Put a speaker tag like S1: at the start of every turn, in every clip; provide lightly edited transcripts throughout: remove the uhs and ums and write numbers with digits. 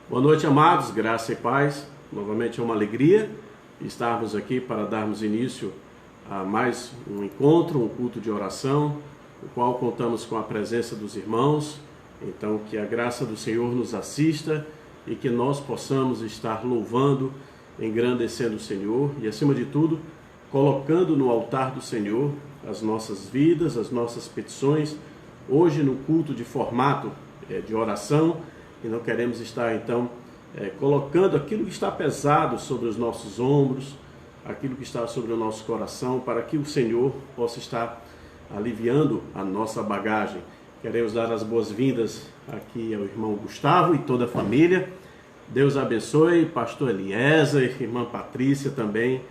S1: Boa noite, amados, graça e paz. Novamente é uma alegria estarmos aqui para darmos início a mais um encontro, um culto de oração, no qual contamos com a presença dos irmãos. Então, que a graça do Senhor nos assista e que nós possamos estar louvando, engrandecendo o Senhor e, acima de tudo, colocando no altar do Senhor as nossas vidas, as nossas petições. Hoje, no culto de formato de oração, e não queremos estar, então, colocando aquilo que está pesado sobre os nossos ombros, aquilo que está sobre o nosso coração, para que o Senhor possa estar aliviando a nossa bagagem. Queremos dar as boas-vindas aqui ao irmão Gustavo e toda a família. Deus abençoe, pastor Eliezer, irmã Patrícia também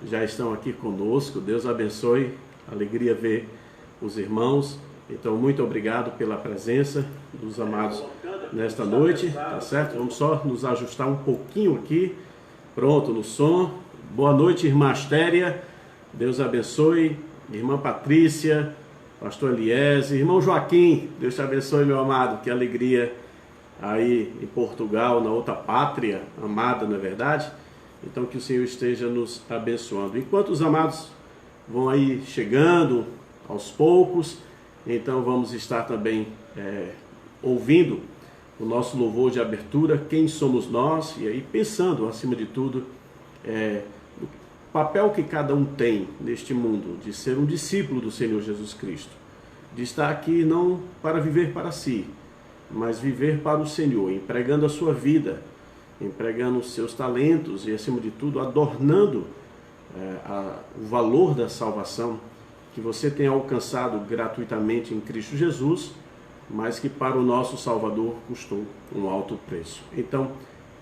S1: já estão aqui conosco. Deus abençoe, alegria ver os irmãos. Então, muito obrigado pela presença dos amados nesta noite, tá certo? Vamos só nos ajustar um pouquinho aqui. Pronto, no som. Boa noite, irmã Astéria. Deus abençoe. Irmã Patrícia, pastor Eliezer, irmão Joaquim. Deus te abençoe, meu amado. Que alegria aí em Portugal, na outra pátria amada, não é verdade? Então, que o Senhor esteja nos abençoando. Enquanto os amados vão aí chegando aos poucos, então vamos estar também ouvindo o nosso louvor de abertura, quem somos nós, e aí pensando, acima de tudo, no papel que cada um tem neste mundo, de ser um discípulo do Senhor Jesus Cristo, de estar aqui não para viver para si, mas viver para o Senhor, empregando a sua vida, empregando os seus talentos e, acima de tudo, adornando o valor da salvação que você tem alcançado gratuitamente em Cristo Jesus, mas que para o nosso Salvador custou um alto preço. Então,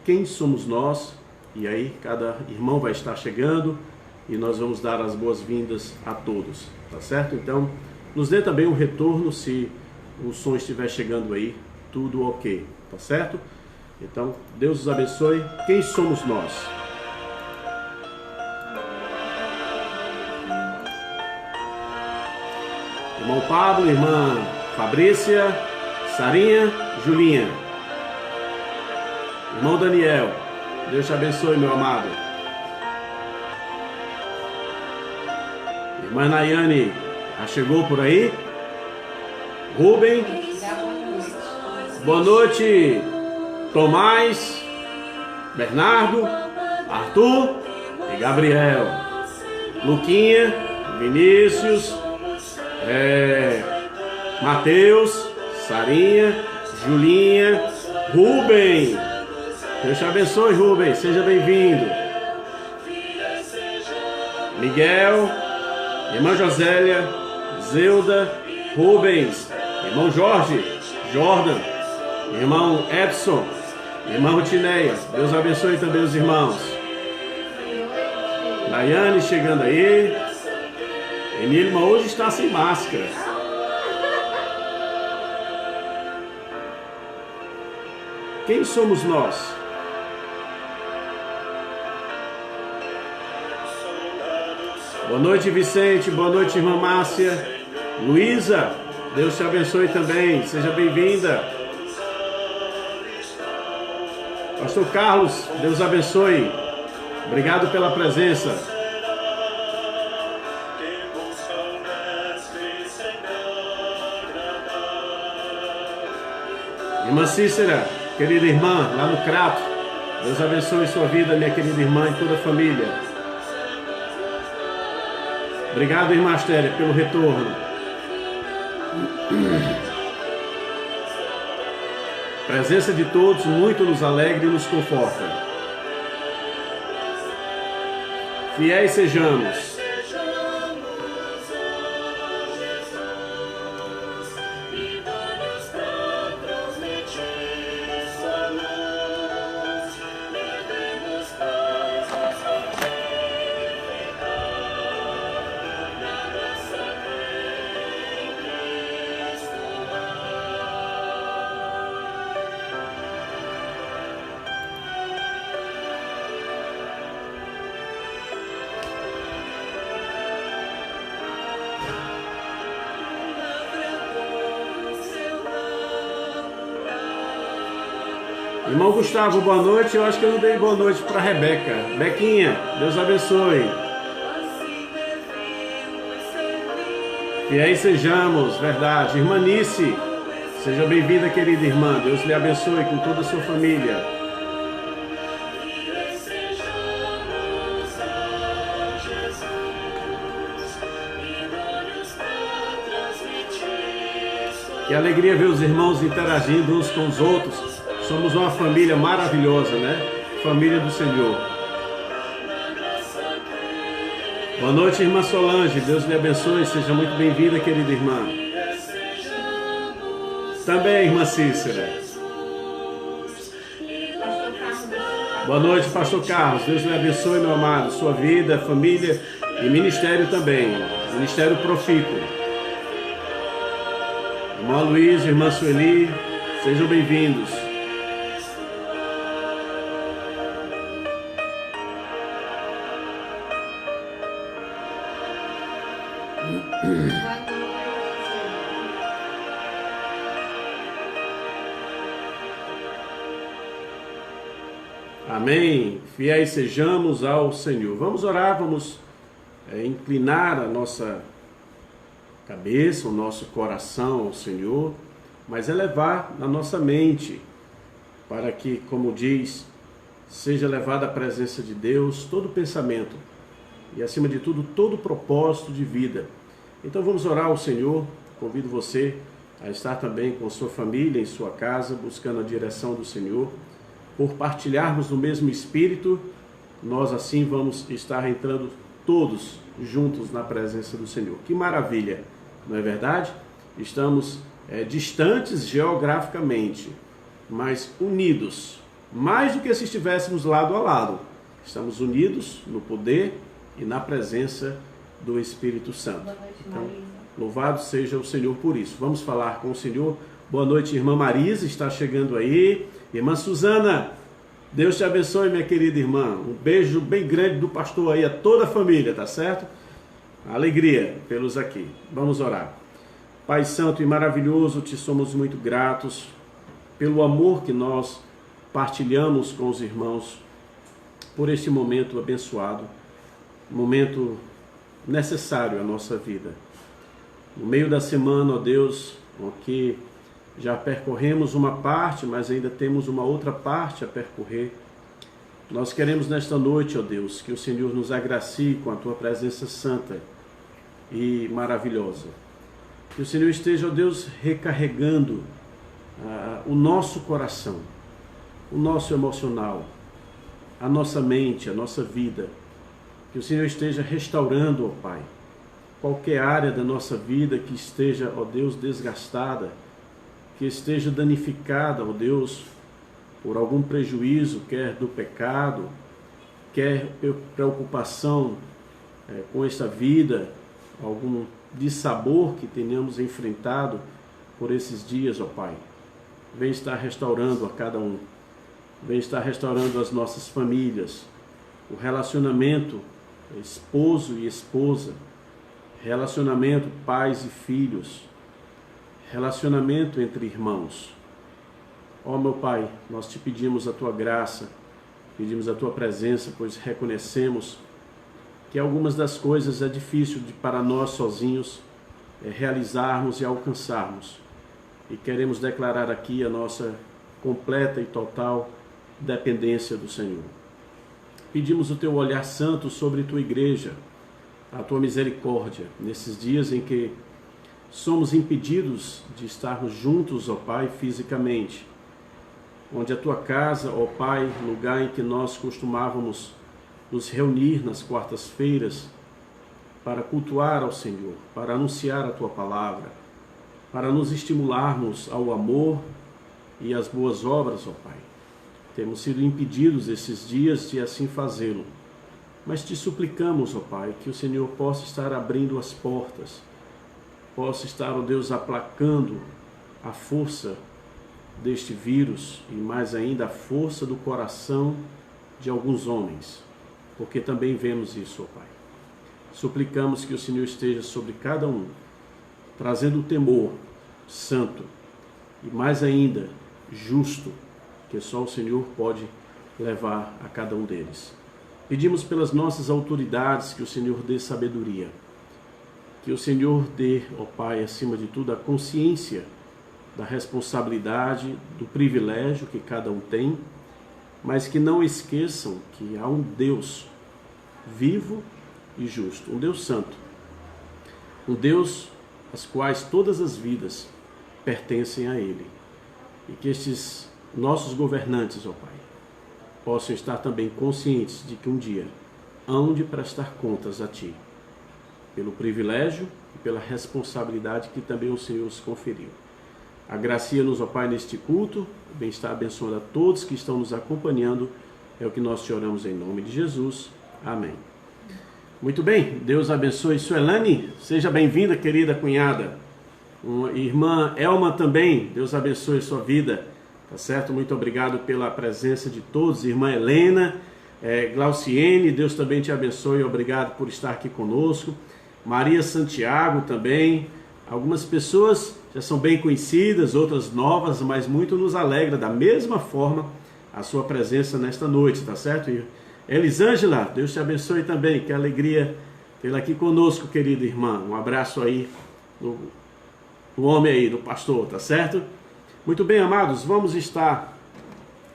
S1: quem somos nós? E aí cada irmão vai estar chegando e nós vamos dar as boas-vindas a todos, tá certo? Então, nos dê também um retorno se o som estiver chegando aí, tudo ok, tá certo? Então, Deus os abençoe. Quem somos nós? Irmão Pablo, irmã Fabrícia, Sarinha, Julinha. Irmão Daniel, Deus te abençoe, meu amado. Irmã Nayane, já chegou por aí? Rubem, boa noite. Tomás, Bernardo, Arthur e Gabriel. Luquinha, Vinícius, Mateus, Sarinha, Julinha, Rubem. Deus te abençoe, Rubem, seja bem-vindo. Miguel, irmã Josélia, Zeuda, Rubens, irmão Jorge, Jordan, irmão Edson, irmã Rutineia. Deus abençoe também os irmãos. Daiane chegando aí. Enilma hoje está sem máscara. Quem somos nós? Boa noite, Vicente. Boa noite, irmã Márcia. Luísa, Deus te abençoe também. Seja bem-vinda. Pastor Carlos, Deus abençoe. Obrigado pela presença. Irmã Cícera, querida irmã, lá no Crato, Deus abençoe sua vida, minha querida irmã, e toda a família. Obrigado, irmã Astéria, pelo retorno. A presença de todos muito nos alegra e nos conforta. Fiéis sejamos. Irmão Gustavo, boa noite. Eu acho que eu não dei boa noite para Rebeca. Bequinha, Deus abençoe. E aí sejamos, verdade. Irmã Nice, seja bem-vinda, querida irmã. Deus lhe abençoe com toda a sua família. Que alegria ver os irmãos interagindo uns com os outros. Somos uma família maravilhosa, né? Família do Senhor. Boa noite, irmã Solange. Deus lhe abençoe. Seja muito bem-vinda, querida irmã. Também, irmã Cícera. Boa noite, pastor Carlos. Deus lhe abençoe, meu amado. Sua vida, família e ministério também. Ministério profícuo. Irmã Luiz, irmã Sueli, sejam bem-vindos. Amém. Fiéis sejamos ao Senhor. Vamos orar, vamos inclinar a nossa cabeça, o nosso coração ao Senhor, mas elevar na nossa mente, para que, como diz, seja levado à presença de Deus todo pensamento e, acima de tudo, todo propósito de vida. Então vamos orar ao Senhor. Convido você a estar também com sua família em sua casa, buscando a direção do Senhor. Por partilharmos do mesmo Espírito, nós assim vamos estar entrando todos juntos na presença do Senhor. Que maravilha! Não é verdade? Estamos distantes geograficamente, mas unidos, mais do que se estivéssemos lado a lado. Estamos unidos no poder e na presença do Espírito Santo. Boa noite, então, louvado seja o Senhor por isso. Vamos falar com o Senhor. Boa noite, irmã Marisa, está chegando aí. Irmã Suzana, Deus te abençoe, minha querida irmã. Um beijo bem grande do pastor aí a toda a família, tá certo? Alegria pelos aqui. Vamos orar. Pai santo e maravilhoso, te somos muito gratos pelo amor que nós partilhamos com os irmãos por este momento abençoado, momento necessário à nossa vida. No meio da semana, ó Deus, que já percorremos uma parte, mas ainda temos uma outra parte a percorrer. Nós queremos nesta noite, ó Deus, que o Senhor nos agracie com a tua presença santa e maravilhosa. Que o Senhor esteja, ó Deus, recarregando o nosso coração, o nosso emocional, a nossa mente, a nossa vida. Que o Senhor esteja restaurando, ó Pai, qualquer área da nossa vida que esteja, ó Deus, desgastada, que esteja danificada, ó Deus, por algum prejuízo, quer do pecado, quer preocupação com esta vida, algum dissabor que tenhamos enfrentado por esses dias, ó Pai. Vem estar restaurando a cada um, vem estar restaurando as nossas famílias, o relacionamento esposo e esposa, relacionamento pais e filhos, relacionamento entre irmãos. Ó meu Pai, nós te pedimos a tua graça, pedimos a tua presença, pois reconhecemos que algumas das coisas é difícil para nós sozinhos realizarmos e alcançarmos. E queremos declarar aqui a nossa completa e total dependência do Senhor. Pedimos o teu olhar santo sobre tua igreja, a tua misericórdia, nesses dias em que somos impedidos de estarmos juntos, ó Pai, fisicamente, onde a tua casa, ó Pai, lugar em que nós costumávamos nos reunir nas quartas-feiras para cultuar ao Senhor, para anunciar a tua palavra, para nos estimularmos ao amor e às boas obras, ó Pai. Temos sido impedidos esses dias de assim fazê-lo, mas te suplicamos, ó Pai, que o Senhor possa estar abrindo as portas, possa estar, ó Deus, aplacando a força deste vírus e mais ainda a força do coração de alguns homens, porque também vemos isso, ó Pai. Suplicamos que o Senhor esteja sobre cada um, trazendo o temor santo e mais ainda justo que só o Senhor pode levar a cada um deles. Pedimos pelas nossas autoridades que o Senhor dê sabedoria, que o Senhor dê, ó Pai, acima de tudo, a consciência da responsabilidade, do privilégio que cada um tem, mas que não esqueçam que há um Deus vivo e justo, um Deus santo, um Deus às quais todas as vidas pertencem a Ele, e que estes nossos governantes, ó Pai, possam estar também conscientes de que um dia hão de prestar contas a Ti, pelo privilégio e pela responsabilidade que também o Senhor os conferiu. Agracia-nos, ó Pai, neste culto, o bem-estar abençoando a todos que estão nos acompanhando, é o que nós te oramos em nome de Jesus. Amém. Muito bem, Deus abençoe. Suelane, seja bem-vinda, querida cunhada. Irmã Elma também, Deus abençoe sua vida, tá certo? Muito obrigado pela presença de todos. Irmã Helena, Glauciene, Deus também te abençoe, obrigado por estar aqui conosco. Maria Santiago também. Algumas pessoas já são bem conhecidas, outras novas, mas muito nos alegra da mesma forma a sua presença nesta noite, tá certo? Elisângela, Deus te abençoe também, que alegria tê-la aqui conosco, querida irmã. Um abraço aí do homem aí, do pastor, tá certo? Muito bem, amados, vamos estar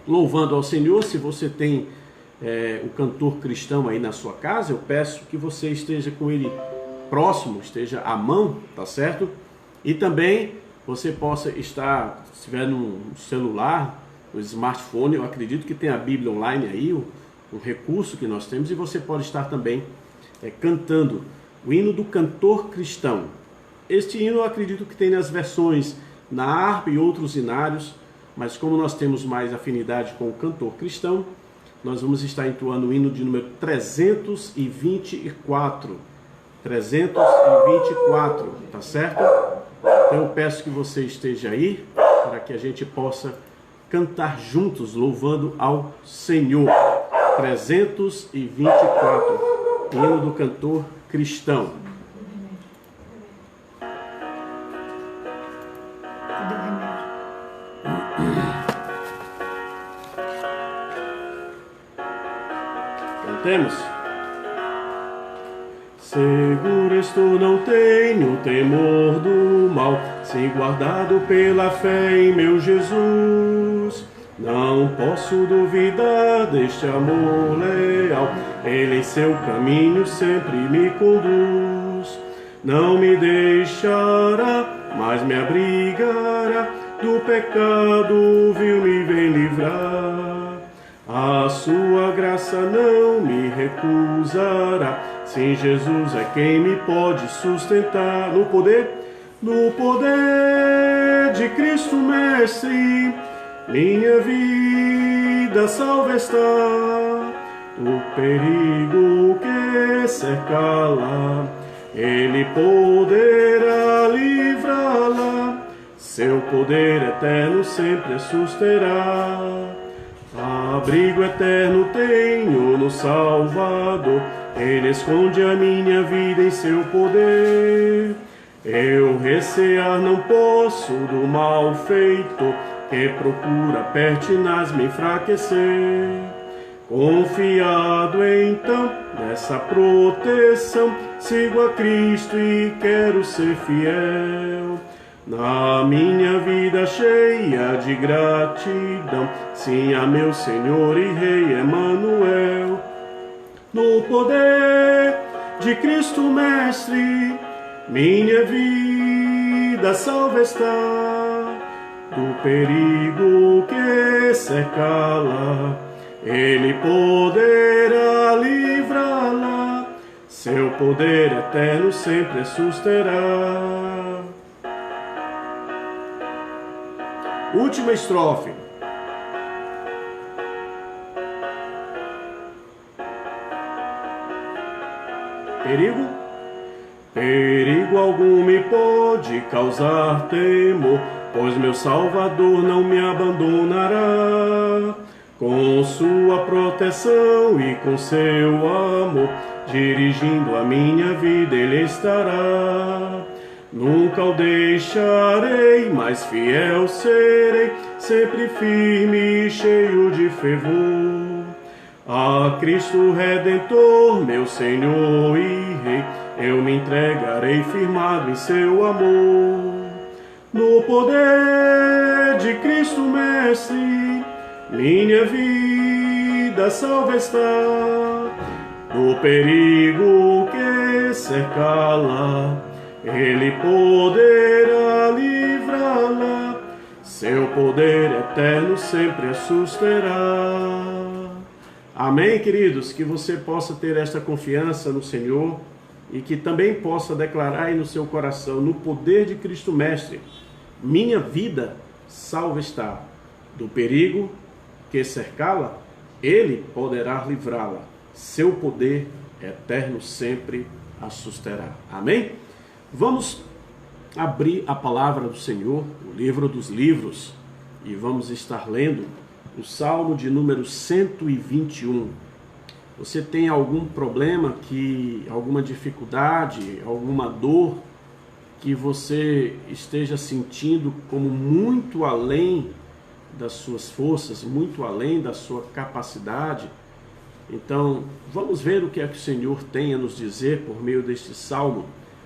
S1: louvando ao Senhor. Se você tem o cantor cristão aí na sua casa, eu peço que você esteja com ele próximo, esteja à mão, tá certo? E também você possa estar, se estiver no celular, no smartphone, eu acredito que tem a Bíblia online aí, um recurso que nós temos, e você pode estar também cantando o hino do cantor cristão. Este hino eu acredito que tem nas versões na harpa e outros hinários, mas como nós temos mais afinidade com o cantor cristão, nós vamos estar entoando o hino de número 324. 324, tá certo? Então eu peço que você esteja aí, para que a gente possa cantar juntos, louvando ao Senhor. 324, hino do cantor cristão. Cantemos. Seguro estou, não tenho temor do mal, se guardado pela fé em meu Jesus. Não posso duvidar deste amor leal, Ele em seu caminho sempre me conduz. Não me deixará, mas me abrigará, do pecado vil me vem livrar. A sua graça não me recusará, sim, Jesus é quem me pode sustentar. No poder de Cristo Mestre, minha vida salva está. Do perigo que cerca-la, Ele poderá livrá-la. Seu poder eterno sempre a susterá. Abrigo eterno tenho no Salvador, Ele esconde a minha vida em seu poder. Eu recear não posso do mal feito, que procura pertinaz me enfraquecer. Confiado então nessa proteção, sigo a Cristo e quero ser fiel. Na minha vida cheia de gratidão, sim, a meu Senhor e Rei Emanuel. No poder de Cristo Mestre, minha vida salva está. Do perigo que cerca-la, Ele poderá livrá-la. Seu poder eterno sempre a susterá. Última estrofe. Perigo? Perigo algum me pode causar temor, pois meu Salvador não me abandonará. Com sua proteção e com seu amor, dirigindo a minha vida Ele estará. Nunca o deixarei, mas fiel serei, sempre firme e cheio de fervor. A Cristo Redentor, meu Senhor e Rei, eu me entregarei firmado em seu amor. No poder de Cristo Mestre, minha vida salva está. Do perigo que cercá-la, Ele poderá livrá-la. Seu poder eterno sempre a susterá. Amém, queridos? Que você possa ter esta confiança no Senhor e que também possa declarar aí no seu coração, no poder de Cristo Mestre, minha vida salva está. Do perigo que cercá-la, Ele poderá livrá-la. Seu poder eterno sempre a susterá. Amém? Vamos abrir a palavra do Senhor, o livro dos livros, e vamos estar lendo o Salmo de número 121. Você tem algum problema, alguma dificuldade, alguma dor que você esteja sentindo como muito além das suas forças, muito além da sua capacidade? Então, vamos ver o que é que o Senhor tem a nos dizer por meio deste Salmo.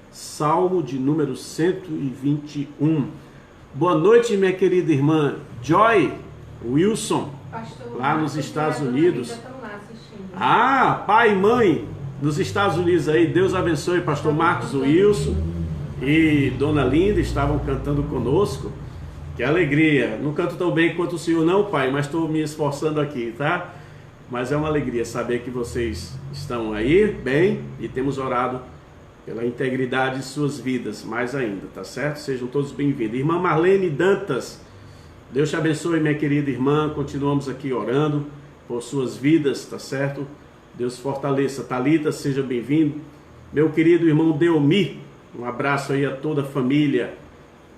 S1: Salmo de número 121. Boa noite, minha querida irmã Joy Wilson,
S2: Pastor,
S1: lá nos Estados Unidos.
S2: Lá
S1: Pai e mãe nos Estados Unidos aí. Deus abençoe, pastor Marcos Wilson e dona Linda estavam cantando conosco. Que alegria. Não canto tão bem quanto o senhor não, pai, mas estou me esforçando aqui, tá? Mas é uma alegria saber que vocês estão aí bem e temos orado pela integridade de suas vidas, mais ainda, tá certo? Sejam todos bem-vindos. Irmã Marlene Dantas, Deus te abençoe, minha querida irmã. Continuamos aqui orando por suas vidas, tá certo? Deus fortaleça. Talita, seja bem-vindo. Meu querido irmão Deomir, um abraço aí a toda a família.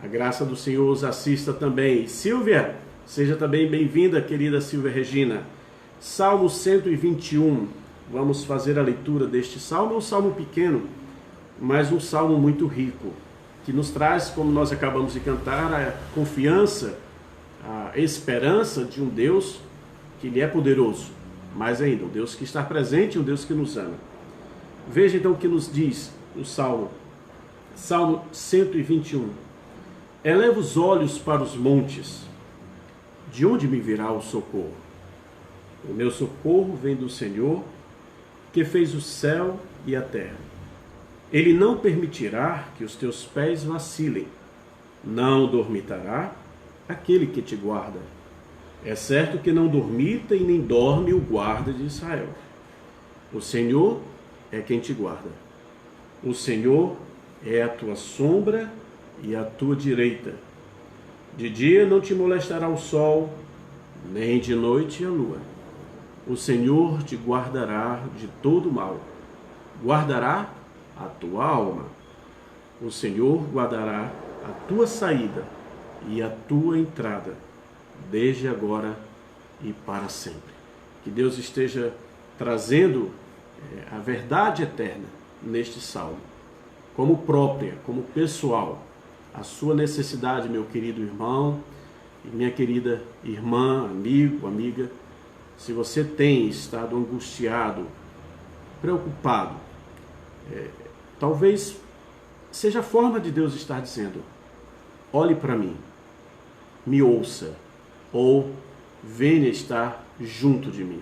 S1: A graça do Senhor os assista também. Silvia, seja também bem-vinda, querida Silvia Regina. Salmo 121, vamos fazer a leitura deste salmo. É um salmo pequeno, mas um salmo muito rico, que nos traz, como nós acabamos de cantar, a confiança, a esperança de um Deus que Ele é poderoso, mais ainda, um Deus que está presente, um Deus que nos ama. Veja então o que nos diz o Salmo 121. Eleva os olhos para os montes, de onde me virá o socorro? O meu socorro vem do Senhor, que fez o céu e a terra. Ele não permitirá que os teus pés vacilem, não dormitará aquele que te guarda. É certo que não dormita e nem dorme o guarda de Israel. O Senhor é quem te guarda. O Senhor é a tua sombra e a tua direita. De dia não te molestará o sol, nem de noite a lua. O Senhor te guardará de todo mal. Guardará a tua alma. O Senhor guardará a tua saída e a tua entrada, desde agora e para sempre. Que Deus esteja trazendo a verdade eterna neste salmo, como própria, como pessoal, a sua necessidade, meu querido irmão e minha querida irmã, amigo, amiga. Se você tem estado angustiado, preocupado, talvez seja a forma de Deus estar dizendo: olhe para mim, me ouça, ou venha estar junto de mim.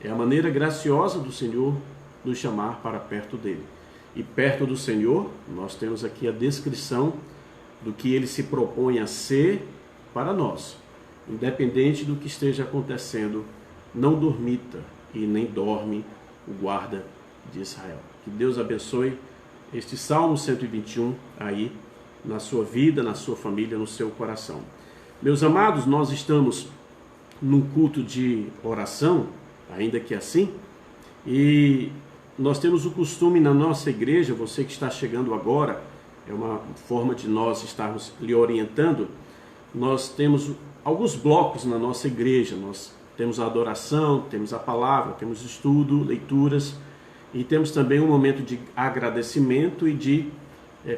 S1: É a maneira graciosa do Senhor nos chamar para perto dele. E perto do Senhor, nós temos aqui a descrição do que ele se propõe a ser para nós. Independente do que esteja acontecendo, não dormita e nem dorme o guarda de Israel. Que Deus abençoe este Salmo 121 aí na sua vida, na sua família, no seu coração. Meus amados, nós estamos num culto de oração, ainda que assim, e nós temos o costume na nossa igreja, você que está chegando agora, é uma forma de nós estarmos lhe orientando. Nós temos alguns blocos na nossa igreja. Nós temos a adoração, temos a palavra, temos estudo, leituras, e temos também um momento de agradecimento e de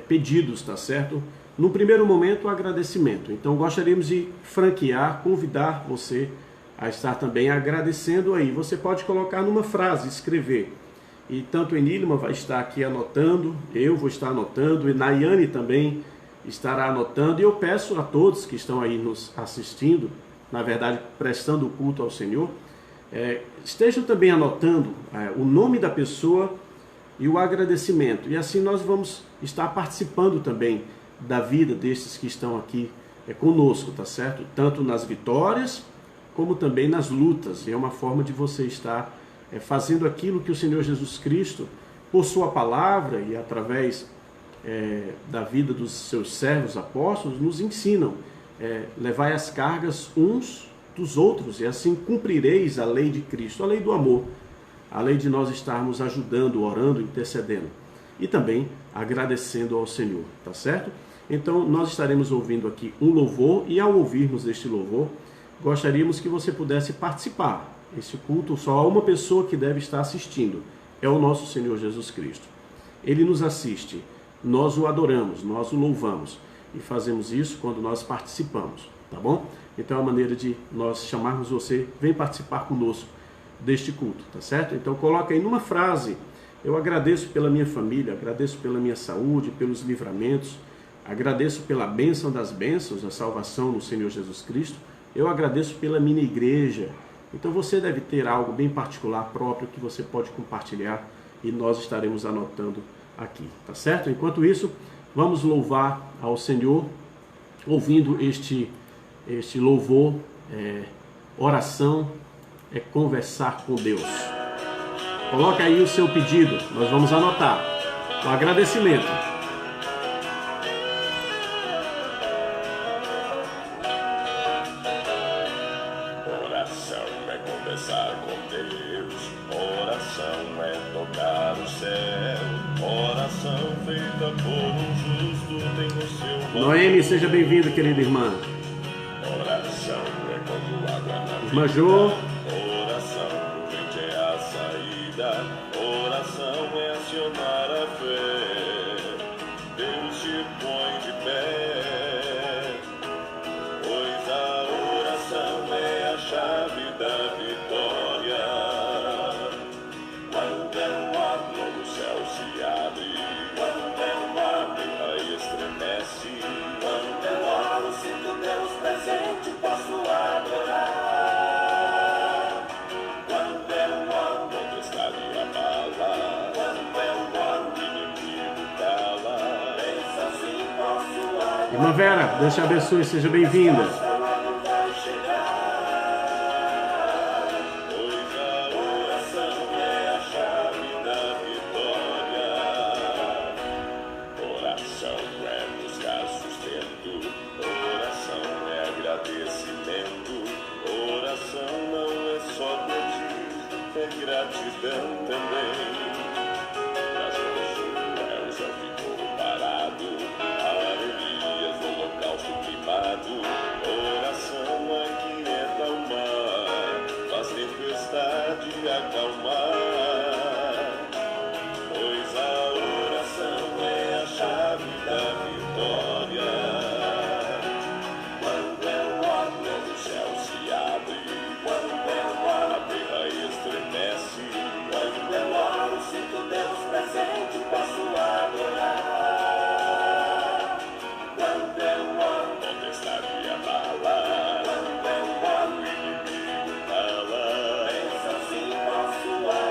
S1: pedidos, tá certo? No primeiro momento, o agradecimento. Então, gostaríamos de franquear, convidar você a estar também agradecendo aí. Você pode colocar numa frase, escrever. E tanto Enilma vai estar aqui anotando, eu vou estar anotando, e Nayane também estará anotando. E eu peço a todos que estão aí nos assistindo, na verdade, prestando o culto ao Senhor, estejam também anotando o nome da pessoa e o agradecimento. E assim nós vamos estar participando também da vida desses que estão aqui conosco, tá certo? Tanto nas vitórias, como também nas lutas. E é uma forma de você estar fazendo aquilo que o Senhor Jesus Cristo, por sua palavra e através da vida dos seus servos apóstolos, nos ensinam. Levai as cargas uns dos outros, e assim cumprireis a lei de Cristo, a lei do amor, a lei de nós estarmos ajudando, orando, intercedendo e também agradecendo ao Senhor, tá certo? Então nós estaremos ouvindo aqui um louvor, e ao ouvirmos este louvor, gostaríamos que você pudesse participar. Esse culto só há uma pessoa que deve estar assistindo, é o nosso Senhor Jesus Cristo. Ele nos assiste, nós o adoramos, nós o louvamos, e fazemos isso quando nós participamos, tá bom? Então é a maneira de nós chamarmos você, vem participar conosco deste culto, tá certo? Então coloca aí numa frase: eu agradeço pela minha família, agradeço pela minha saúde, pelos livramentos, agradeço pela bênção das bênçãos, a salvação no Senhor Jesus Cristo, eu agradeço pela minha igreja. Então você deve ter algo bem particular, próprio, que você pode compartilhar, e nós estaremos anotando aqui, tá certo? Enquanto isso, vamos louvar ao Senhor, ouvindo este louvor. Oração é conversar com Deus. Coloca aí o seu pedido, nós vamos anotar o agradecimento.
S3: Oração é conversar com Deus, oração é tocar o céu, oração feita por um justo tem o seu valor.
S1: Noemi, seja bem-vinda, querida irmã.
S3: Oração é como água na vida.
S1: Irmã Jô.
S3: Oração prudente é a saída, oração é acionar a fé. Deus te põe de pé, pois a oração é a chave da vitória. Quando eu oro, o céu se abre. Quando eu oro, a terra estremece. Quando eu oro, sinto Deus presente, posso adorar. Quando eu oro, a tempestade abala. Quando eu oro, o inimigo cala. Eis assim posso adorar.
S1: Irmã Vera, Deus te abençoe, seja bem-vinda.
S3: Gratidão também. Nas mãos já ficou parado, alegrias no holocausto queimado. Oração aquieta o mar, faz tempestade acalmar. Pois a oração é a chave da vitória. Quando eu oro, o céu se abre. Quando eu oro, a terra estremece. Quando eu oro, sinto Deus presente, posso adorar. Quando eu oro, a tempestade abala. Quando eu oro, o inimigo cala. Eis assim posso adorar.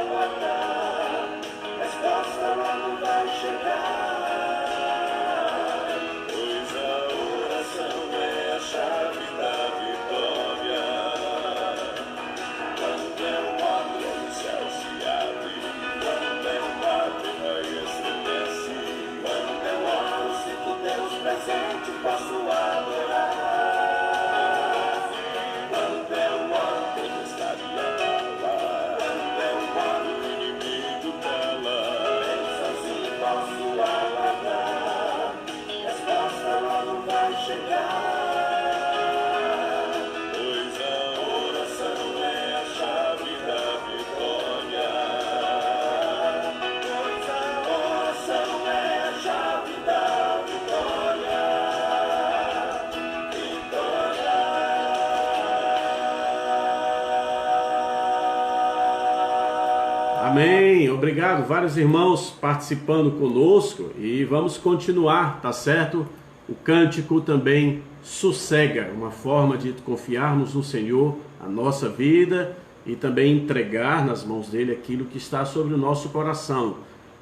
S1: Amém, obrigado. Vários irmãos participando conosco e vamos continuar, tá certo? O cântico também sossega, uma forma de confiarmos no Senhor, a nossa vida e também entregar nas mãos dele aquilo que está sobre o nosso coração.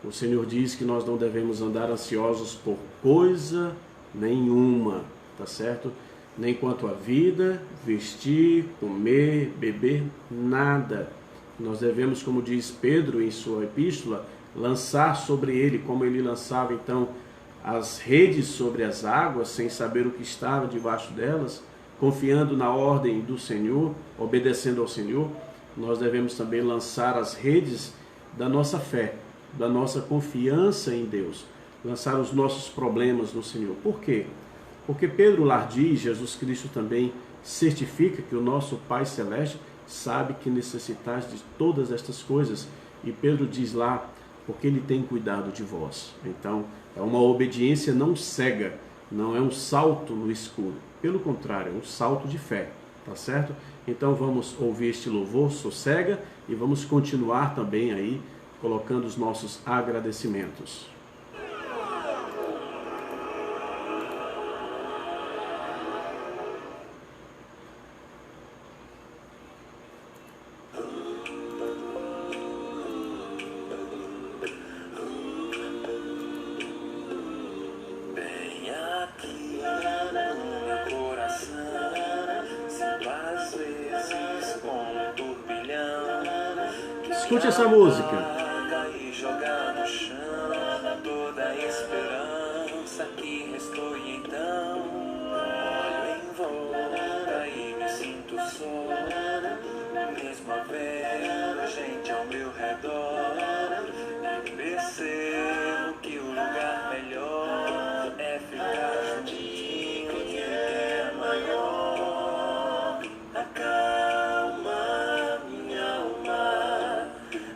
S1: O Senhor diz que nós não devemos andar ansiosos por coisa nenhuma, tá certo? Nem quanto à vida, vestir, comer, beber, nada. Nós devemos, como diz Pedro em sua epístola, lançar sobre ele, como ele lançava então as redes sobre as águas, sem saber o que estava debaixo delas, confiando na ordem do Senhor, obedecendo ao Senhor. Nós devemos também lançar as redes da nossa fé, da nossa confiança em Deus, lançar os nossos problemas no Senhor. Por quê? Porque Pedro lá diz, Jesus Cristo também certifica que o nosso Pai Celeste sabe que necessitais de todas estas coisas. E Pedro diz lá, porque Ele tem cuidado de vós. Então, é uma obediência não cega, não é um salto no escuro. Pelo contrário, é um salto de fé, tá certo? Então vamos ouvir este louvor, sossega, e vamos continuar também aí, colocando os nossos agradecimentos. Escute essa música.
S4: E jogar no chão toda a esperança que restou, e então olho em volta e me sinto só, mesmo havendo gente ao meu redor. E percebo que o lugar melhor é ficar juntinho de quem é maior. Acalma minha alma,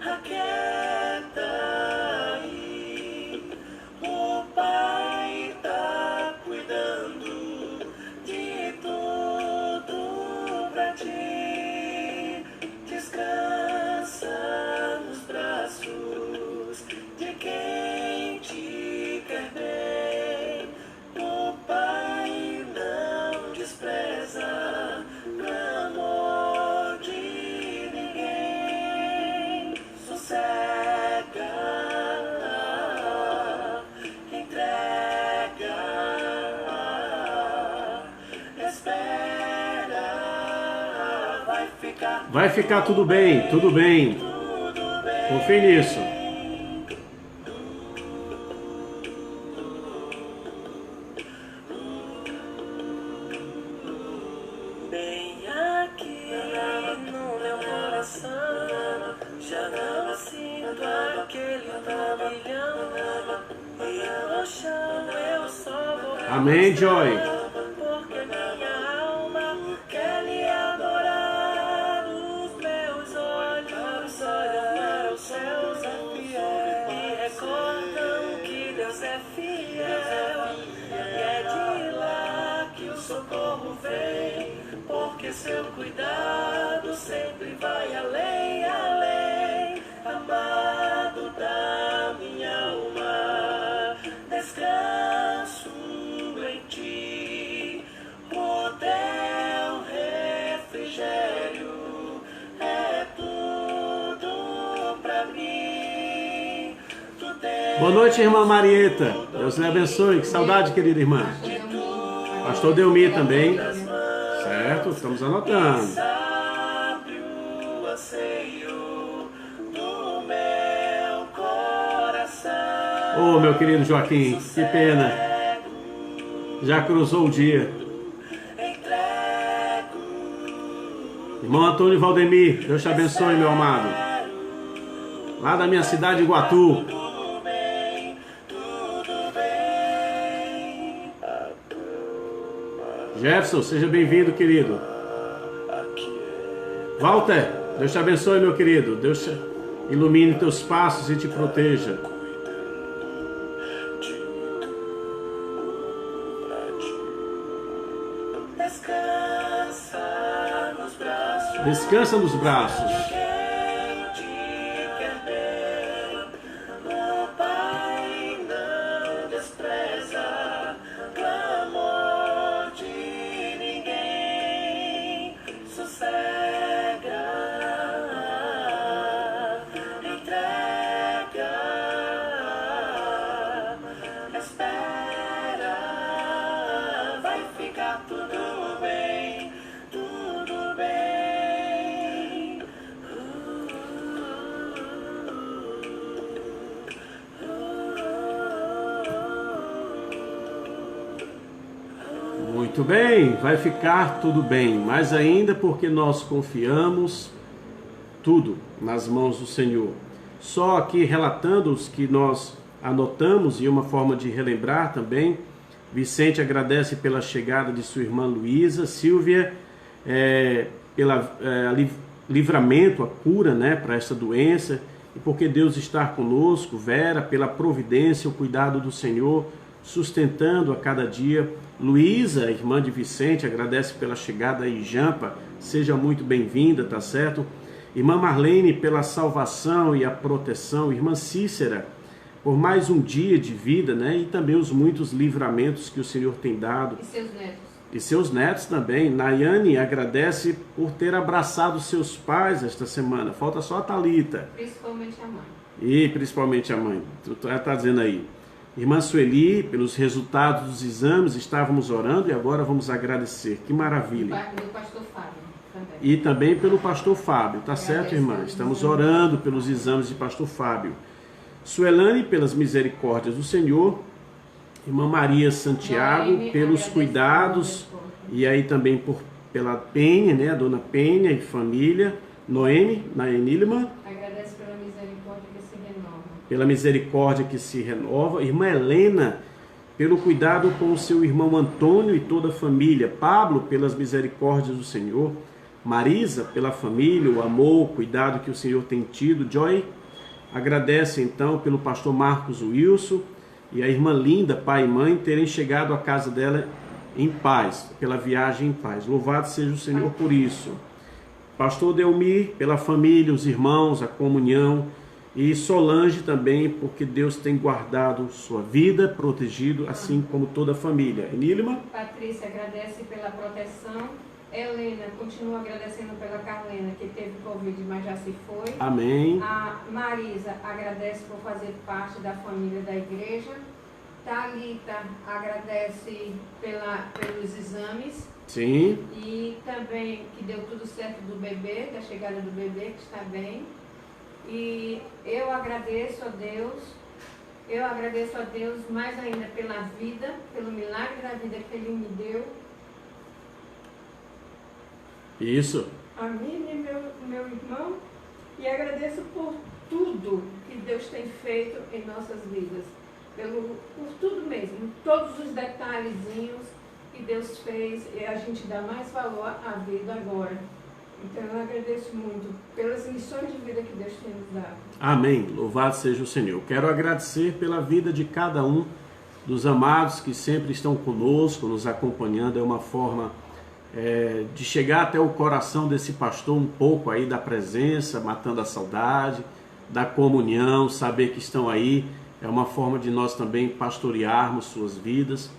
S4: aquieta aí. O Pai tá cuidando de tudo pra ti. Descansa nos braços de quem te quer bem. O Pai não despreza o amor de ninguém. Sossega, entrega, espera,
S1: Vai ficar tudo bem, tudo bem. Confie nisso.
S4: bem aqui no meu coração. Já não sinto aquele turbilhão, e no chão eu só vou
S1: Amém, Joy.
S4: porque minha alma quer lhe adorar. Os meus olhos olham para os céus e recordam que Deus é fiel, e é de lá que o socorro vem, porque seu cuidado sempre vai além, além. Amado da minha alma, descanso em ti. O teu refrigério é tudo pra mim.
S1: Boa noite, irmã Marieta. Deus lhe abençoe. Que saudade, querida irmã. Pastor Delmi também. Certo, estamos anotando.
S4: Sabe o anseio do meu coração.
S1: Ô, meu querido Joaquim, que pena. Já cruzou o dia. Irmão Antônio Valdemir, Deus te abençoe, meu amado. Lá da minha cidade, Iguatu. Jefferson, seja bem-vindo, querido. Walter, Deus te abençoe, meu querido. Deus te ilumine teus passos e te proteja.
S4: Descansa nos braços.
S1: Descansa nos braços.
S4: Quem te quer bem.
S1: Muito bem, vai ficar tudo bem, mas ainda porque nós confiamos tudo nas mãos do Senhor. Só aqui relatando os que nós anotamos e uma forma de relembrar também. Vicente agradece pela chegada de sua irmã Luísa, Silvia pela livramento, a cura, né, para essa doença, e porque Deus está conosco. Vera pela providência, o cuidado do Senhor, sustentando a cada dia. Luísa, irmã de Vicente, agradece pela chegada aí, Jampa, seja muito bem-vinda, tá certo? Irmã Marlene pela salvação e a proteção. Irmã Cícera por mais um dia de vida, né? E também os muitos livramentos que o Senhor tem dado.
S2: E seus netos.
S1: E seus netos também. Nayane agradece por ter abraçado seus pais esta semana. Falta só a Thalita.
S2: Principalmente a mãe.
S1: E principalmente a mãe. Tu está dizendo aí. Irmã Sueli, pelos resultados dos exames, estávamos orando e agora vamos agradecer. Que maravilha.
S2: E do pastor Fábio também.
S1: E também pelo pastor Fábio. Tá certo, irmã? Estamos orando pelos exames de pastor Fábio. Suelane, pelas misericórdias do Senhor. Irmã Maria Santiago,
S2: Noemi,
S1: pelos cuidados. E aí também pela Penha, né? A dona Penha e família. Noemi, Naenilma.
S2: Agradece pela misericórdia que se renova.
S1: Pela misericórdia que se renova. Irmã Helena, pelo cuidado com o seu irmão Antônio e toda a família. Pablo, pelas misericórdias do Senhor. Marisa, pela família, o amor, o cuidado que o Senhor tem tido. Joy agradece então pelo pastor Marcos Wilson e a irmã Linda, pai e mãe, terem chegado à casa dela em paz, pela viagem em paz. Louvado seja o Senhor por isso. Pastor Delmir, pela família, os irmãos, a comunhão. E Solange também, porque Deus tem guardado sua vida, protegido, assim como toda a família. Enilma?
S2: Patrícia agradece pela proteção. Helena continua agradecendo pela Carlena, que teve Covid, mas já se foi.
S1: Amém.
S2: A Marisa agradece por fazer parte da família da igreja. Thalita agradece pelos exames.
S1: Sim.
S2: E também que deu tudo certo do bebê, da chegada do bebê, que está bem. E eu agradeço a Deus mais ainda pela vida, pelo milagre da vida que Ele me deu.
S1: Isso.
S2: A mim e meu irmão, e agradeço por tudo que Deus tem feito em nossas vidas, por tudo mesmo, todos os detalhezinhos que Deus fez, e a gente dá mais valor à vida agora. Então eu agradeço muito pelas lições de vida que Deus tem nos dado. Amém,
S1: louvado seja o Senhor. Quero agradecer pela vida de cada um dos amados que sempre estão conosco, nos acompanhando. É uma forma de chegar até o coração desse pastor um pouco aí da presença, matando a saudade, da comunhão, saber que estão aí. É uma forma de nós também pastorearmos suas vidas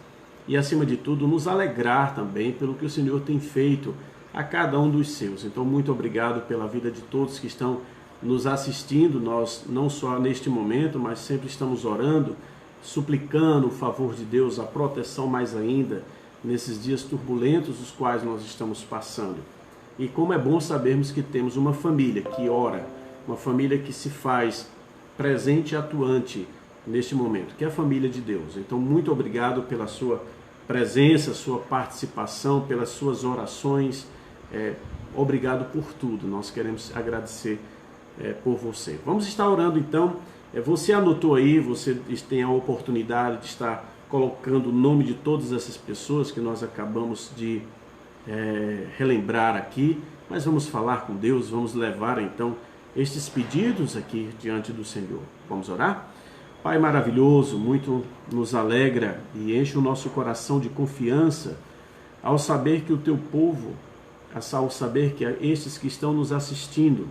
S1: e, acima de tudo, nos alegrar também pelo que o Senhor tem feito a cada um dos seus. Então, muito obrigado pela vida de todos que estão nos assistindo. Nós não só neste momento, mas sempre estamos orando, suplicando o favor de Deus, a proteção mais ainda, nesses dias turbulentos os quais nós estamos passando. E como é bom sabermos que temos uma família que ora, uma família que se faz presente e atuante neste momento, que é a família de Deus. Então, muito obrigado pela sua presença, sua participação, pelas suas orações. Obrigado por tudo. Nós queremos agradecer por você. Vamos estar orando então. Você anotou aí, você tem a oportunidade de estar colocando o nome de todas essas pessoas que nós acabamos de relembrar aqui, mas vamos falar com Deus, vamos levar então estes pedidos aqui diante do Senhor. Vamos orar? Pai maravilhoso, muito nos alegra e enche o nosso coração de confiança ao saber que o teu povo, ao saber que estes que estão nos assistindo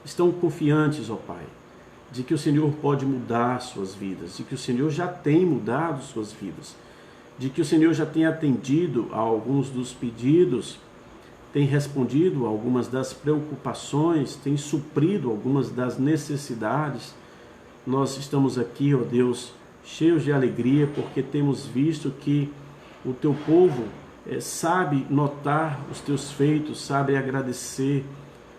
S1: estão confiantes, ó Pai, de que o Senhor pode mudar suas vidas, de que o Senhor já tem mudado suas vidas, de que o Senhor já tem atendido a alguns dos pedidos, tem respondido a algumas das preocupações, tem suprido algumas das necessidades. Nós estamos aqui, ó Deus, cheios de alegria, porque temos visto que o teu povo sabe notar os teus feitos, sabe agradecer,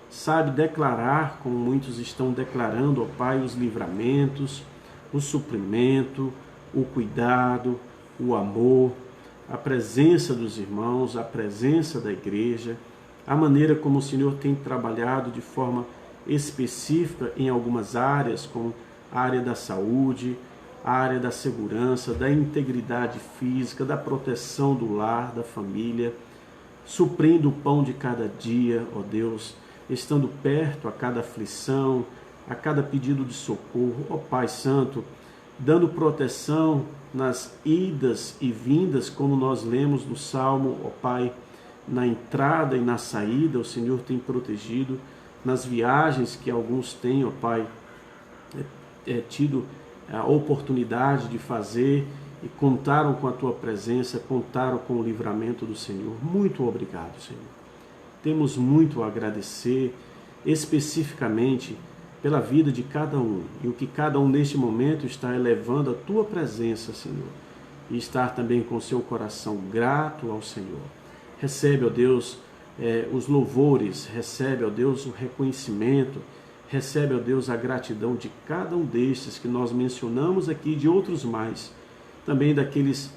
S1: sabe declarar, como muitos estão declarando, ó Pai, os livramentos, o suprimento, o cuidado, o amor. a presença dos irmãos, a presença da igreja, a maneira como o Senhor tem trabalhado de forma específica em algumas áreas, como a área da saúde, a área da segurança, da integridade física, da proteção do lar, da família, suprindo o pão de cada dia, ó Deus, estando perto a cada aflição, a cada pedido de socorro, ó Pai Santo, dando proteção nas idas e vindas, como nós lemos no Salmo, ó Pai, na entrada e na saída, o Senhor tem protegido, nas viagens que alguns têm, ó Pai, tido a oportunidade de fazer e contaram com a Tua presença, contaram com o livramento do Senhor. Muito obrigado, Senhor. Temos muito a agradecer, especificamente pela vida de cada um e o que cada um neste momento está elevando a Tua presença, Senhor, e estar também com o seu coração grato ao Senhor. Recebe, ó Deus, os louvores, recebe, ó Deus, o reconhecimento, recebe, ó Deus, a gratidão de cada um destes que nós mencionamos aqui, de outros mais, também daqueles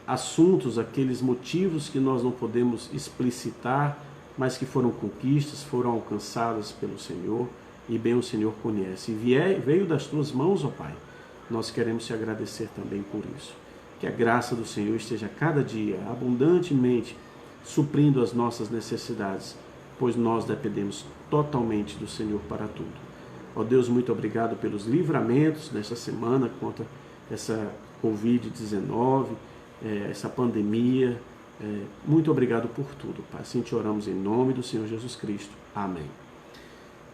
S1: assuntos, aqueles motivos que nós não podemos explicitar, mas que foram conquistas, foram alcançadas pelo Senhor, e bem o Senhor conhece. E veio das Tuas mãos, ó Pai, nós queremos te agradecer também por isso. Que a graça do Senhor esteja cada dia abundantemente suprindo as nossas necessidades, pois nós dependemos totalmente do Senhor para tudo. Ó Deus, muito obrigado pelos livramentos nesta semana contra essa Covid-19, essa pandemia. Muito obrigado por tudo, Pai. Assim te oramos em nome do Senhor Jesus Cristo. Amém.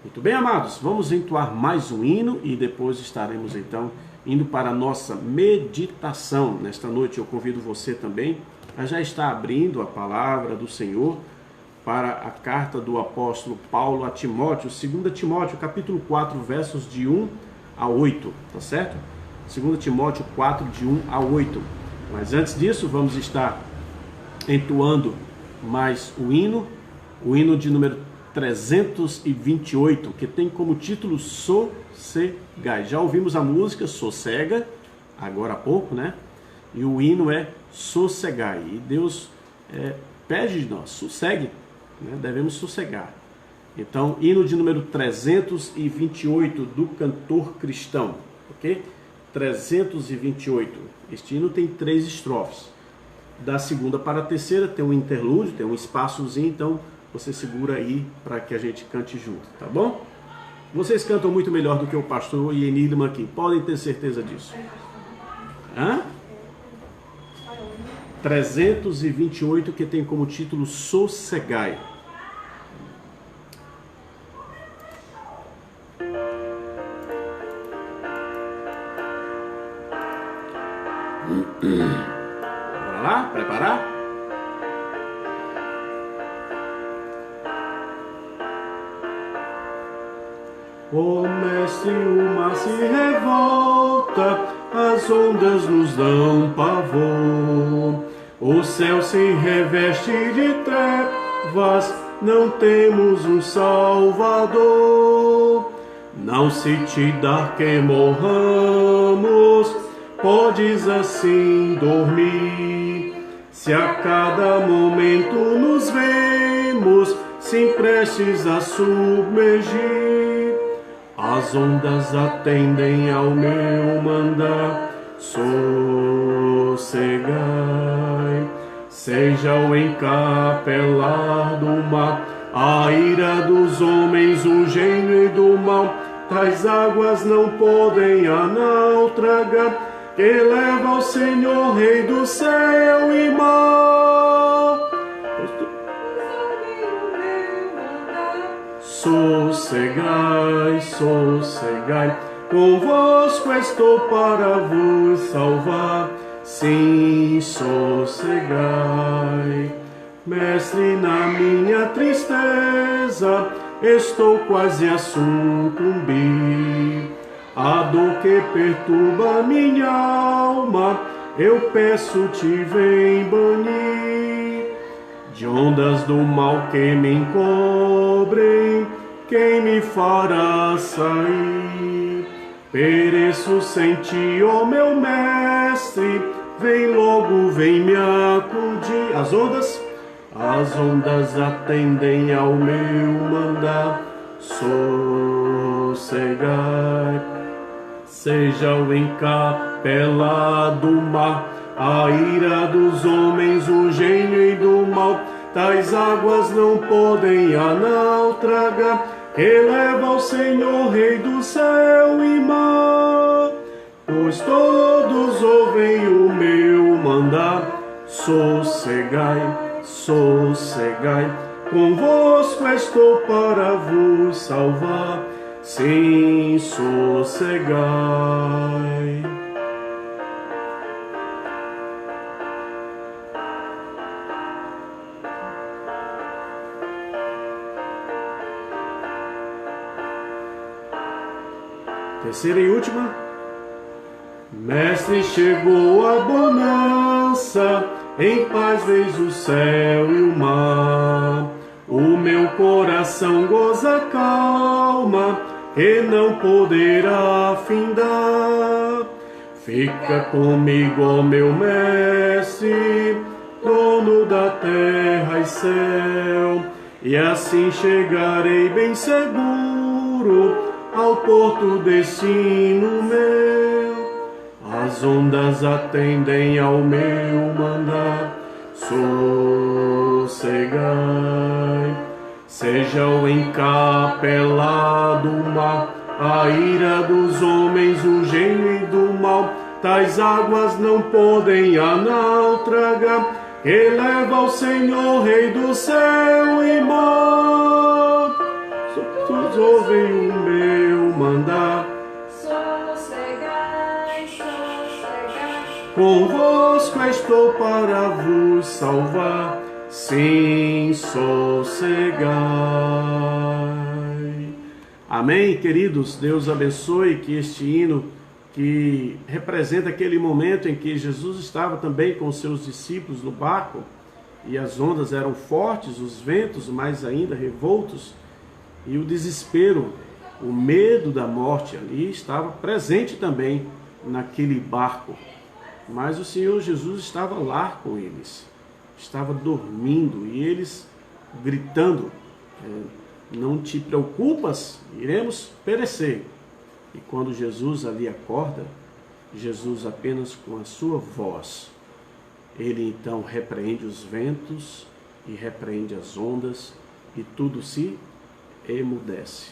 S1: Muito bem, amados, vamos entoar mais um hino e depois estaremos então indo para a nossa meditação. Nesta noite eu convido você também a já estar abrindo a palavra do Senhor para a carta do apóstolo Paulo a Timóteo, 2 Timóteo, capítulo 4, versos de 1 a 8, tá certo? 2 Timóteo 4, de 1 a 8. Mas antes disso, vamos estar entoando mais o hino de número 328, que tem como título Sossegai. Já ouvimos a música Sossega, agora há pouco, né? E o hino é Sossegai. E Deus pede de nós, sossegue, né? Devemos sossegar. Então, hino de número 328 do cantor cristão, ok? 328. Este hino tem 3 estrofes. Da segunda para a terceira tem um interlúdio, tem um espaçozinho, então você segura aí para que a gente cante junto, tá bom? Vocês cantam muito melhor do que o pastor e Enilma aqui, podem ter certeza disso. 328, que tem como título Sossegai. Bora lá? Preparar? Ó mestre, o mar se revolta, as ondas nos dão pavor, o céu se reveste de trevas, não temos um Salvador. Não se te dar que morramos, podes assim dormir, se a cada momento nos vemos, se prestes a submergir. As ondas atendem ao meu mandar, sossegai. Seja o encapelar do mar, a ira dos homens, o gênio do mal, tais águas não podem a naufragar, que leva ao Senhor, Rei do céu e mar. Sossegai, sossegai, convosco estou para vos salvar. Sim, sossegai. Mestre, na minha tristeza estou quase a sucumbir. A dor que perturba minha alma, eu peço-te, vem banir. De ondas do mal que me encobrem, quem me fará sair? Pereço sem ti, ó meu mestre, vem logo, vem me acudir. As ondas atendem ao meu mandar. Sossegai, seja o encapelado mar, a ira dos homens, o gênio do mal. Tais águas não podem a naufragar, eleva ao Senhor, Rei do céu e mar. Pois todos ouvem o meu mandar. Sossegai, sossegai, convosco estou para vos salvar. Sim, sossegai. Terceira e última. Mestre, chegou a bonança, em paz vejo o céu e o mar. O meu coração goza calma, e não poderá findar. Fica comigo, ó meu mestre, dono da terra e céu, e assim chegarei bem seguro ao porto destino meu. As ondas atendem ao meu mandar. Sossegai, seja o encapelado mar, a ira dos homens, o gênio do mal. Tais águas não podem a naufragar, eleva ao Senhor, Rei do céu e mar. Todos ouvem o meu mandar.
S2: Sossegai, sossegai,
S1: Convosco estou para vos salvar. Sim, sossegai. Amém, queridos? Deus abençoe que este hino, que representa aquele momento em que Jesus estava também com os seus discípulos no barco, e as ondas eram fortes, os ventos mais ainda revoltos, e o desespero, o medo da morte ali estava presente também naquele barco. Mas o Senhor Jesus estava lá com eles, estava dormindo, e eles gritando: não te preocupas, iremos perecer. E quando Jesus ali acorda, Jesus apenas com a sua voz, ele então repreende os ventos e repreende as ondas, e tudo se emudece.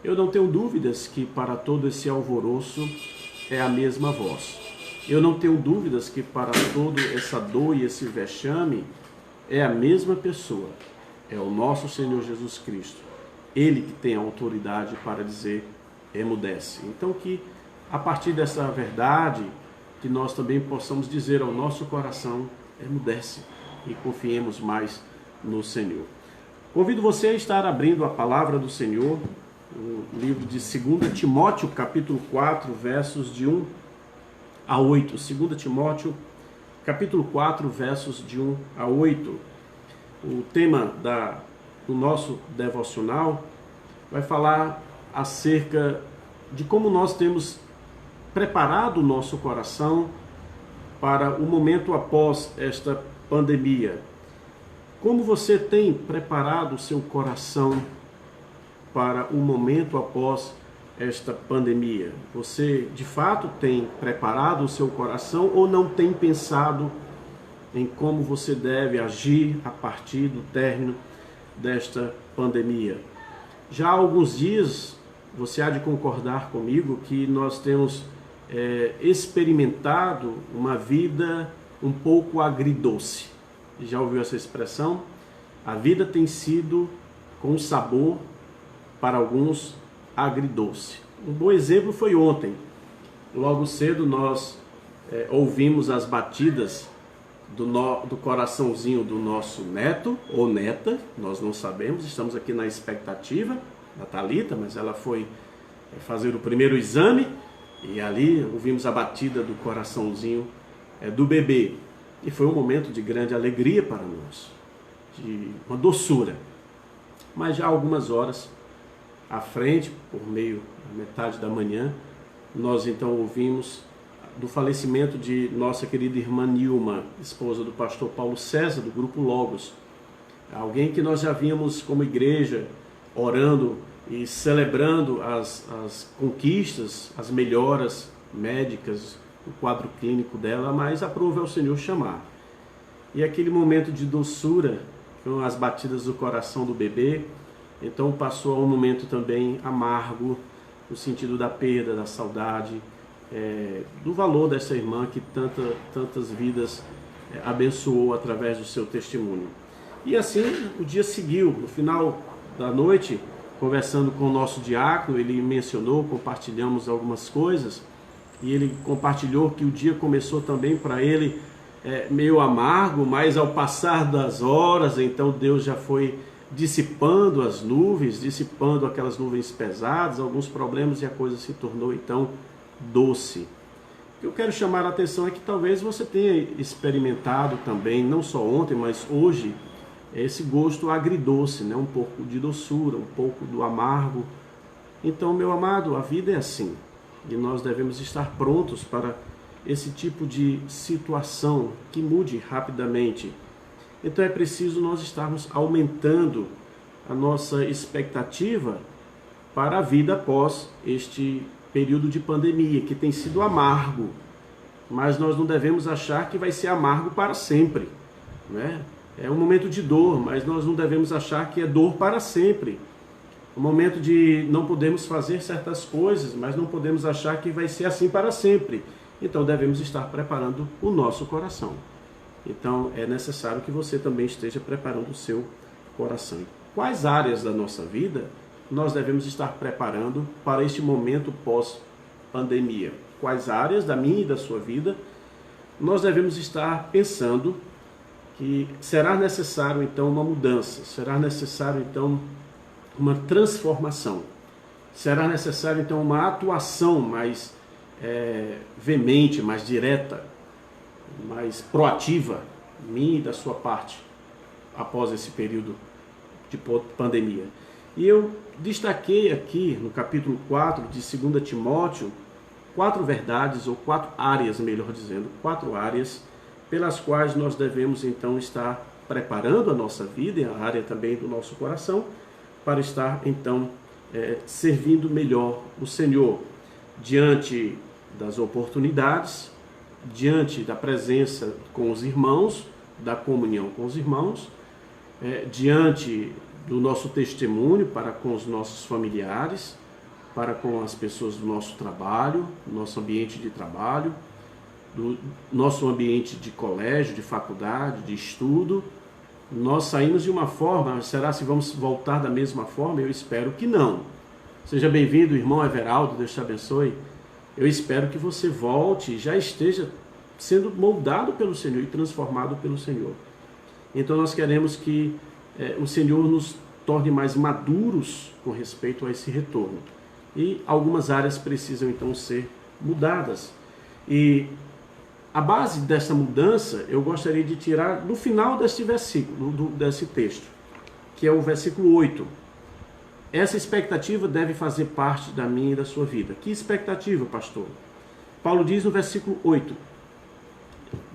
S1: Eu não tenho dúvidas que para todo esse alvoroço é a mesma voz. Eu não tenho dúvidas que para toda essa dor e esse vexame é a mesma pessoa. É o nosso Senhor Jesus Cristo. Ele que tem a autoridade para dizer: emudece. Então que a partir dessa verdade, que nós também possamos dizer ao nosso coração: emudece, e confiemos mais no Senhor. Convido você a estar abrindo a palavra do Senhor, o livro de 2 Timóteo, capítulo 4, versos de 1 a 8. 2 Timóteo, capítulo 4, versos de 1 a 8. O tema do nosso devocional vai falar acerca de como nós temos preparado o nosso coração para o momento após esta pandemia. Como você tem preparado o seu coração para o momento após esta pandemia? Você de fato tem preparado o seu coração ou não tem pensado em como você deve agir a partir do término desta pandemia? Já há alguns dias, você há de concordar comigo que nós temos experimentado uma vida um pouco agridoce. Já ouviu essa expressão? A vida tem sido com sabor, para alguns, agridoce. Um bom exemplo foi ontem. Logo cedo nós ouvimos as batidas do coraçãozinho do nosso neto ou neta, nós não sabemos, estamos aqui na expectativa da Thalita, mas ela foi fazer o primeiro exame e ali ouvimos a batida do coraçãozinho do bebê. E foi um momento de grande alegria para nós, de uma doçura. Mas já há algumas horas à frente, por meio da metade da manhã, nós então ouvimos do falecimento de nossa querida irmã Nilma, esposa do pastor Paulo César, do Grupo Logos. Alguém que nós já vínhamos como igreja orando e celebrando as conquistas, as melhoras médicas, o quadro clínico dela, mas aprove ao Senhor chamar. E aquele momento de doçura, com as batidas do coração do bebê, então passou a um momento também amargo, no sentido da perda, da saudade, do valor dessa irmã que tantas vidas abençoou através do seu testemunho. E assim o dia seguiu. No final da noite, conversando com o nosso diácono, ele mencionou, compartilhamos algumas coisas, e ele compartilhou que o dia começou também para ele meio amargo, mas ao passar das horas, então Deus já foi dissipando as nuvens, dissipando aquelas nuvens pesadas, alguns problemas, e a coisa se tornou então doce. O que eu quero chamar a atenção é que talvez você tenha experimentado também, não só ontem, mas hoje, esse gosto agridoce, né? Um pouco de doçura, um pouco do amargo. Então, meu amado, a vida é assim, e nós devemos estar prontos para esse tipo de situação que mude rapidamente. Então é preciso nós estarmos aumentando a nossa expectativa para a vida após este período de pandemia, que tem sido amargo, mas nós não devemos achar que vai ser amargo para sempre, né? É um momento de dor, mas nós não devemos achar que é dor para sempre. Um momento de não podemos fazer certas coisas, mas não podemos achar que vai ser assim para sempre. Então devemos estar preparando o nosso coração. Então é necessário que você também esteja preparando o seu coração. Quais áreas da nossa vida nós devemos estar preparando para este momento pós-pandemia? Quais áreas da minha e da sua vida nós devemos estar pensando que será necessário então uma mudança, será necessário então uma transformação, será necessário então uma atuação mais veemente, mais direta, mais proativa, minha e da sua parte, após esse período de pandemia. E eu destaquei aqui no capítulo 4 de 2 Timóteo, 4 verdades, ou 4 áreas, melhor dizendo, 4 áreas pelas quais nós devemos então estar preparando a nossa vida, e a área também do nosso coração, para estar então servindo melhor o Senhor, diante das oportunidades, diante da presença com os irmãos, da comunhão com os irmãos, diante do nosso testemunho para com os nossos familiares, para com as pessoas do nosso trabalho, do nosso ambiente de trabalho, do nosso ambiente de colégio, de faculdade, de estudo. Nós saímos de uma forma, será se vamos voltar da mesma forma? Eu espero que não. Seja bem-vindo, irmão Everaldo, Deus te abençoe. Eu espero que você volte e já esteja sendo moldado pelo Senhor e transformado pelo Senhor. Então nós queremos que o Senhor nos torne mais maduros com respeito a esse retorno. E algumas áreas precisam então ser mudadas. E a base dessa mudança eu gostaria de tirar no final deste versículo, desse texto, que é o versículo 8. Essa expectativa deve fazer parte da minha e da sua vida. Que expectativa, pastor? Paulo diz no versículo 8.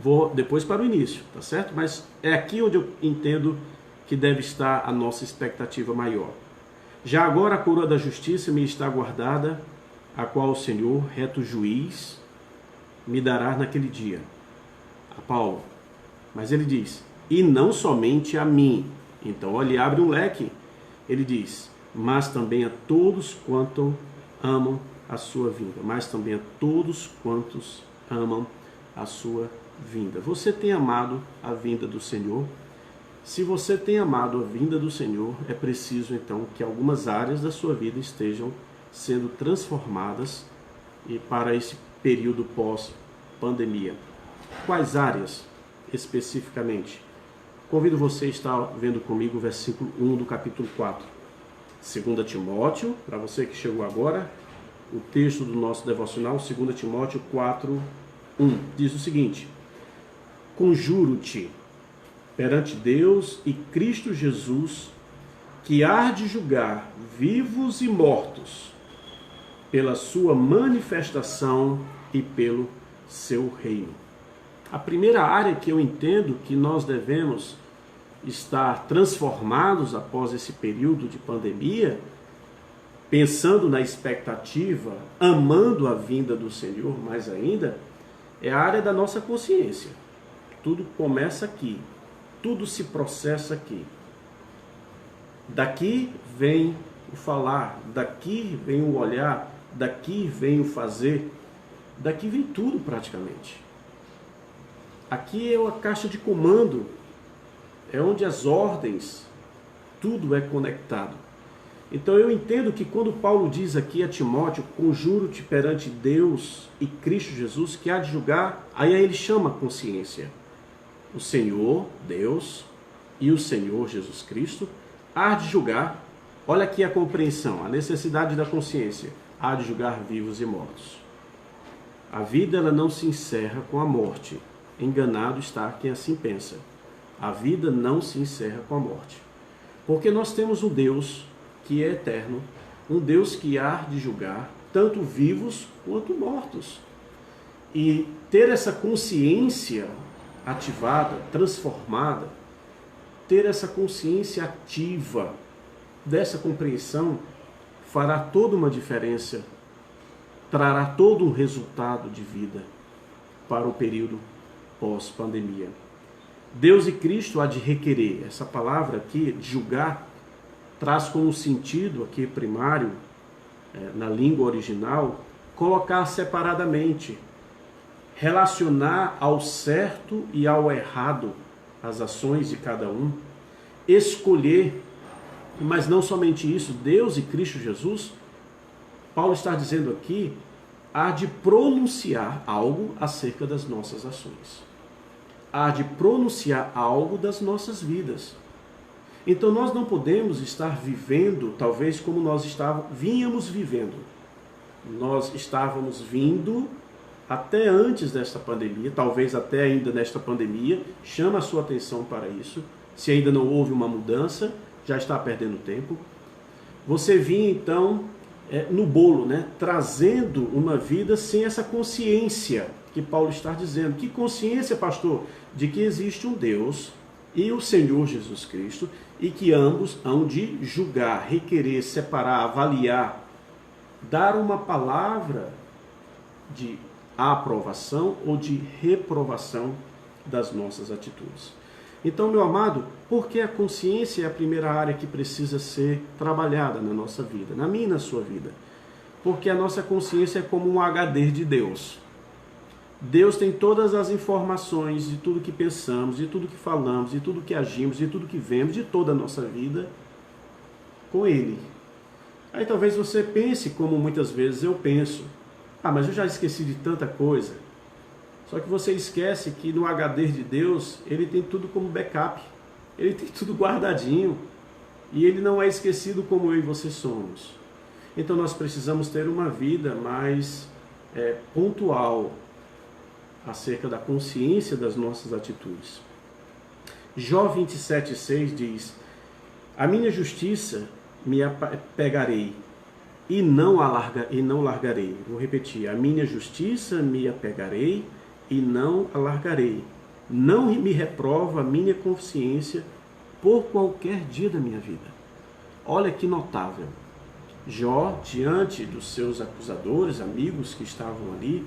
S1: Vou depois para o início, tá certo? Mas é aqui onde eu entendo que deve estar a nossa expectativa maior. Já agora a coroa da justiça me está guardada, a qual o Senhor, reto juiz, me dará naquele dia. A Paulo. Mas ele diz, e não somente a mim. Então, ele abre um leque. Ele diz, mas também a todos quanto amam a sua vinda. Mas também a todos quantos amam a sua vinda. Você tem amado a vinda do Senhor? Se você tem amado a vinda do Senhor, é preciso então que algumas áreas da sua vida estejam sendo transformadas e para esse período pós-pandemia. Quais áreas especificamente? Convido você a estar vendo comigo o versículo 1 do capítulo 4. 2 Timóteo, para você que chegou agora, o texto do nosso devocional, 2 Timóteo 4, 1, diz o seguinte: conjuro-te perante Deus e Cristo Jesus, que há de julgar vivos e mortos, pela sua manifestação e pelo seu reino. A primeira área que eu entendo que nós devemos estar transformados após esse período de pandemia, pensando na expectativa, amando a vinda do Senhor mais ainda, é a área da nossa consciência. Tudo começa aqui, tudo se processa aqui. Daqui vem o falar, daqui vem o olhar, daqui vem o fazer, daqui vem tudo praticamente. Aqui é a caixa de comando, é onde as ordens, tudo é conectado. Então eu entendo que quando Paulo diz aqui a Timóteo, conjuro-te perante Deus e Cristo Jesus, que há de julgar, aí ele chama a consciência. O Senhor, Deus, e o Senhor Jesus Cristo, há de julgar, olha aqui a compreensão, a necessidade da consciência, há de julgar vivos e mortos. A vida ela não se encerra com a morte, enganado está quem assim pensa. A vida não se encerra com a morte, porque nós temos um Deus que é eterno, um Deus que há de julgar tanto vivos quanto mortos. E ter essa consciência ativada, transformada, ter essa consciência ativa dessa compreensão fará toda uma diferença, trará todo um resultado de vida para o período pós-pandemia. Deus e Cristo há de requerer. Essa palavra aqui, de julgar, traz como sentido aqui primário, na língua original, colocar separadamente, relacionar ao certo e ao errado as ações de cada um, escolher, mas não somente isso, Deus e Cristo Jesus, Paulo está dizendo aqui, há de pronunciar algo acerca das nossas ações. Há de pronunciar algo das nossas vidas. Então nós não podemos estar vivendo, talvez como nós vínhamos vivendo. Nós estávamos vindo até antes desta pandemia, talvez até ainda nesta pandemia, chama a sua atenção para isso. Se ainda não houve uma mudança, já está perdendo tempo. Você vinha então no bolo, trazendo uma vida sem essa consciência que Paulo está dizendo. Que consciência, pastor? De que existe um Deus e o Senhor Jesus Cristo, e que ambos hão de julgar, requerer, separar, avaliar, dar uma palavra de aprovação ou de reprovação das nossas atitudes. Então, meu amado, por que a consciência é a primeira área que precisa ser trabalhada na nossa vida, na minha e na sua vida? Porque a nossa consciência é como um HD de Deus. Deus tem todas as informações de tudo que pensamos, de tudo que falamos, de tudo que agimos, de tudo que vemos, de toda a nossa vida com Ele. Aí talvez você pense como muitas vezes eu penso. Mas eu já esqueci de tanta coisa. Só que você esquece que no HD de Deus, Ele tem tudo como backup. Ele tem tudo guardadinho. E Ele não é esquecido como eu e você somos. Então nós precisamos ter uma vida mais pontual acerca da consciência das nossas atitudes. Jó 27,6 diz: a minha justiça me apegarei e não largarei. Vou repetir: a minha justiça me apegarei e não a largarei. Não me reprova a minha consciência por qualquer dia da minha vida. Olha que notável. Jó, diante dos seus acusadores, amigos que estavam ali,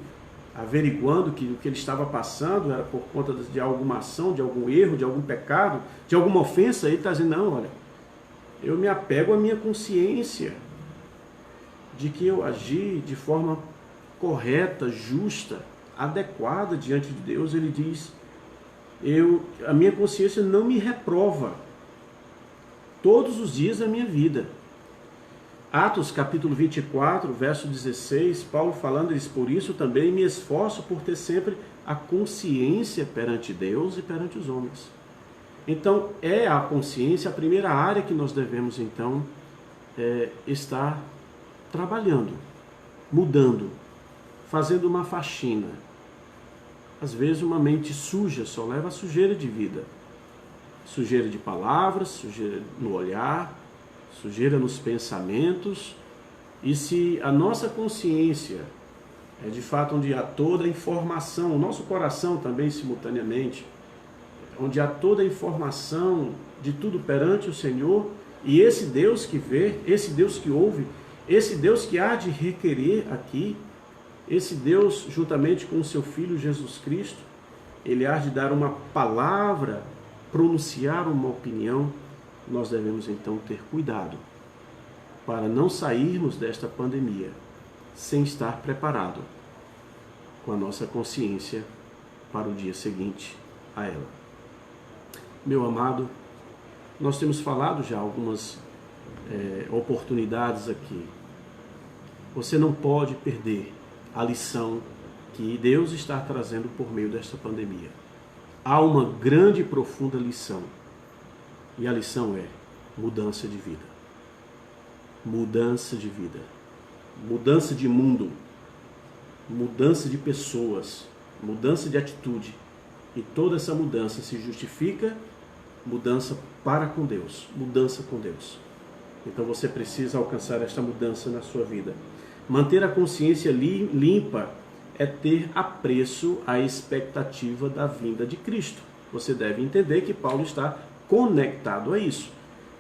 S1: averiguando que o que ele estava passando era por conta de alguma ação, de algum erro, de algum pecado, de alguma ofensa, ele está dizendo: não, olha, eu me apego à minha consciência de que eu agi de forma correta, justa, adequada diante de Deus. Ele diz: a minha consciência não me reprova todos os dias da minha vida. Atos capítulo 24, verso 16, Paulo falando, diz: por isso também me esforço por ter sempre a consciência perante Deus e perante os homens. Então, é a consciência a primeira área que nós devemos, então, estar trabalhando, mudando, fazendo uma faxina. Às vezes, uma mente suja só leva a sujeira de vida. Sujeira de palavras, sujeira no olhar, sujeira nos pensamentos. E se a nossa consciência É de fato onde há toda a informação, o nosso coração também simultaneamente, onde há toda a informação de tudo perante o Senhor, e esse Deus que vê, esse Deus que ouve, esse Deus que há de requerer aqui, esse Deus juntamente com o seu Filho Jesus Cristo, ele há de dar uma palavra, pronunciar uma opinião. Nós devemos então ter cuidado para não sairmos desta pandemia sem estar preparado com a nossa consciência para o dia seguinte a ela. Meu amado, nós temos falado já algumas oportunidades aqui. Você não pode perder a lição que Deus está trazendo por meio desta pandemia. Há uma grande e profunda lição. E a lição é mudança de vida. Mudança de vida. Mudança de mundo. Mudança de pessoas. Mudança de atitude. E toda essa mudança se justifica mudança para com Deus. Mudança com Deus. Então você precisa alcançar esta mudança na sua vida. Manter a consciência limpa é ter apreço à expectativa da vinda de Cristo. Você deve entender que Paulo está conectado a isso.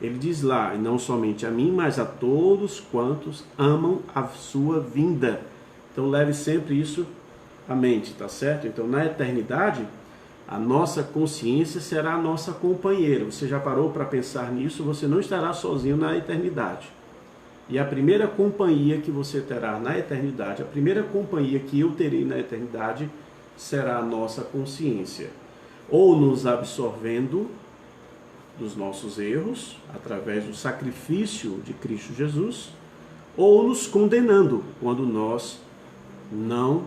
S1: Ele diz lá, e não somente a mim, mas a todos quantos amam a sua vinda. Então leve sempre isso à mente, tá certo? Então na eternidade, a nossa consciência será a nossa companheira. Você já parou para pensar nisso? Você não estará sozinho na eternidade. E a primeira companhia que você terá na eternidade, a primeira companhia que eu terei na eternidade, será a nossa consciência. Ou nos absorvendo dos nossos erros, através do sacrifício de Cristo Jesus, ou nos condenando, quando nós não